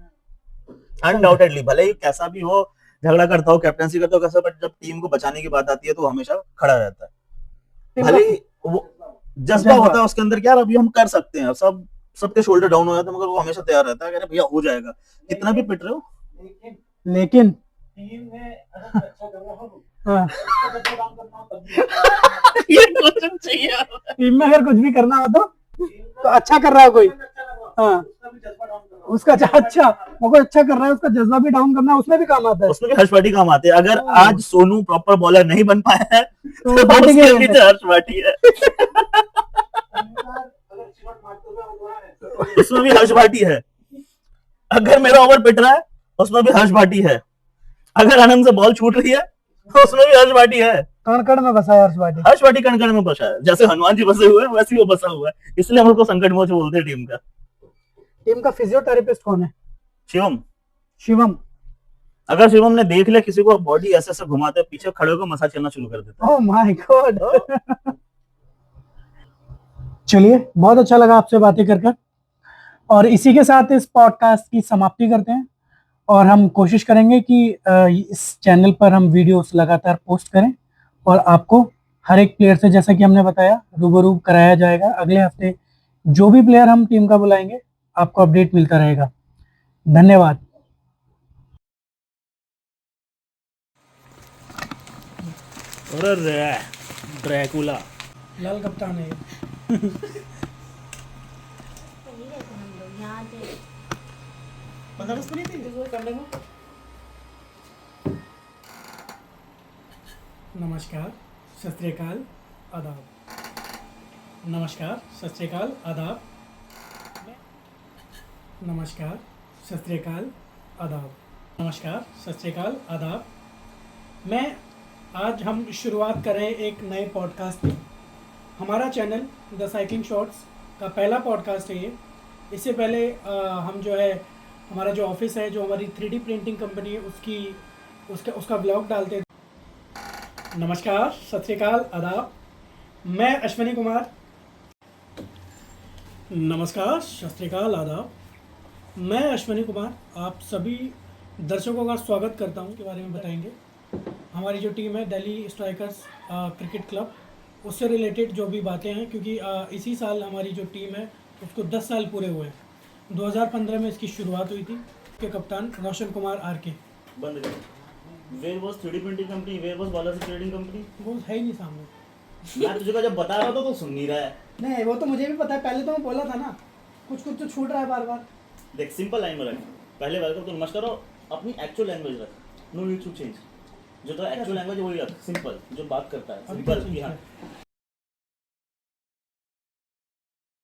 अनडाउटेडली, भले ही कैसा भी हो, झगड़ा करता हो, कैप्टनसी करता हो कैसा, बट जब टीम को बचाने की बात आती है तो वो हमेशा खड़ा रहता है। भले ही वो जज्बा होता है उसके अंदर, क्या अभी हम कर सकते हैं, सबके शोल्डर डाउन हो जाते हैं, मगर वो हमेशा तैयार रहता है, अरे भैया हो जाएगा, कितना भी पिट रहे हो। लेकिन हाँ। ये क्वेश्चन चाहिए। टीम में अगर कुछ भी करना हो तो अच्छा कर रहा है कोई, हाँ उसका अच्छा, वो कोई अच्छा कर रहा है, उसका जज्बा भी डाउन करना उसमें भी काम आता है। उसमें भी हर्ष भाटी काम आते हैं। अगर आज सोनू प्रॉपर बॉलर नहीं बन पाया है तो उसके पीछे हर्ष भाटी है। उसमें भी हर्ष भाटी है। अगर मेरा ओवर पिट रहा है उसमें भी हर्ष भाटी है। अगर आनंद से बॉल छूट रही है तो उसमें भी हर्ष भाटी है। कण में बसा है हर्ष भाटी। हर्ष भाटी कण में बसा है, जैसे हनुमान जी बसे हुए हैं वैसे ही वो बसा हुआ है, इसलिए हम उसको संकट मोच बोलते हैं टीम का। टीम का फिजियोथेरेपिस्ट कौन है? शिवम। शिवम। अगर शिवम ने देख लिया किसी को बॉडी ऐसे ऐसे घुमाते, पीछे खड़े होकर मसाज करना शुरू कर देता है। Oh my God. चलिए, बहुत अच्छा लगा आपसे बातें कर, और इसी के साथ इस पॉडकास्ट की समाप्ति करते हैं। और हम कोशिश करेंगे कि इस चैनल पर हम वीडियोस लगातार पोस्ट करें, और आपको हर एक प्लेयर से, जैसा कि हमने बताया, रूबरू कराया जाएगा। अगले हफ्ते जो भी प्लेयर हम टीम का बुलाएंगे आपको अपडेट मिलता रहेगा। धन्यवाद। ड्रैकुला लाल कप्तान है। नमस्कार, सत श्री अकाल, आदाब। नमस्कार, सत श्री अकाल, आदाब। नमस्कार, सत श्री अकाल, आदाब। नमस्कार, सत श्री अकाल, आदाब। मैं आज हम शुरुआत कर रहे हैं एक नए पॉडकास्ट की। हमारा चैनल द साइकिलिंग शॉर्ट्स का पहला पॉडकास्ट है ये। इससे पहले हम जो है हमारा जो ऑफिस है, जो हमारी 3D प्रिंटिंग कंपनी है, उसका ब्लॉग डालते हैं। नमस्कार, सत श्री अकाल, आदाब। मैं अश्विनी कुमार। नमस्कार, सत श्री अकाल, आदाब। मैं अश्विनी कुमार आप सभी दर्शकों का स्वागत करता हूं। के बारे में बताएंगे हमारी जो टीम है दिल्ली स्ट्राइकर्स क्रिकेट क्लब, उससे रिलेटेड जो भी बातें हैं, क्योंकि इसी साल हमारी जो टीम है उसको 10 साल पूरे हुए। 2015 में इसकी शुरुआत हुई थी। के कप्तान रोशन कुमार आरके। बंद कर। Where was 3D printing company, where was bowler trading company. वो है ही नहीं सामने। मैं तुझे को जब बता रहा था तो सुन नहीं रहा है। नहीं वो तो मुझे भी पता है, पहले तो मैं बोला था ना, कुछ कुछ तो छूट रहा है बार बार। देख सिंपल लाइन में रख, पहले वेलकम तो नमस्कार और अपनी एक्चुअल लैंग्वेज रख, नो नीड टू चेंज। जो तो एक्चुअल लैंग्वेज वही रख, सिंपल जो बात करता है सिंपल कि हाँ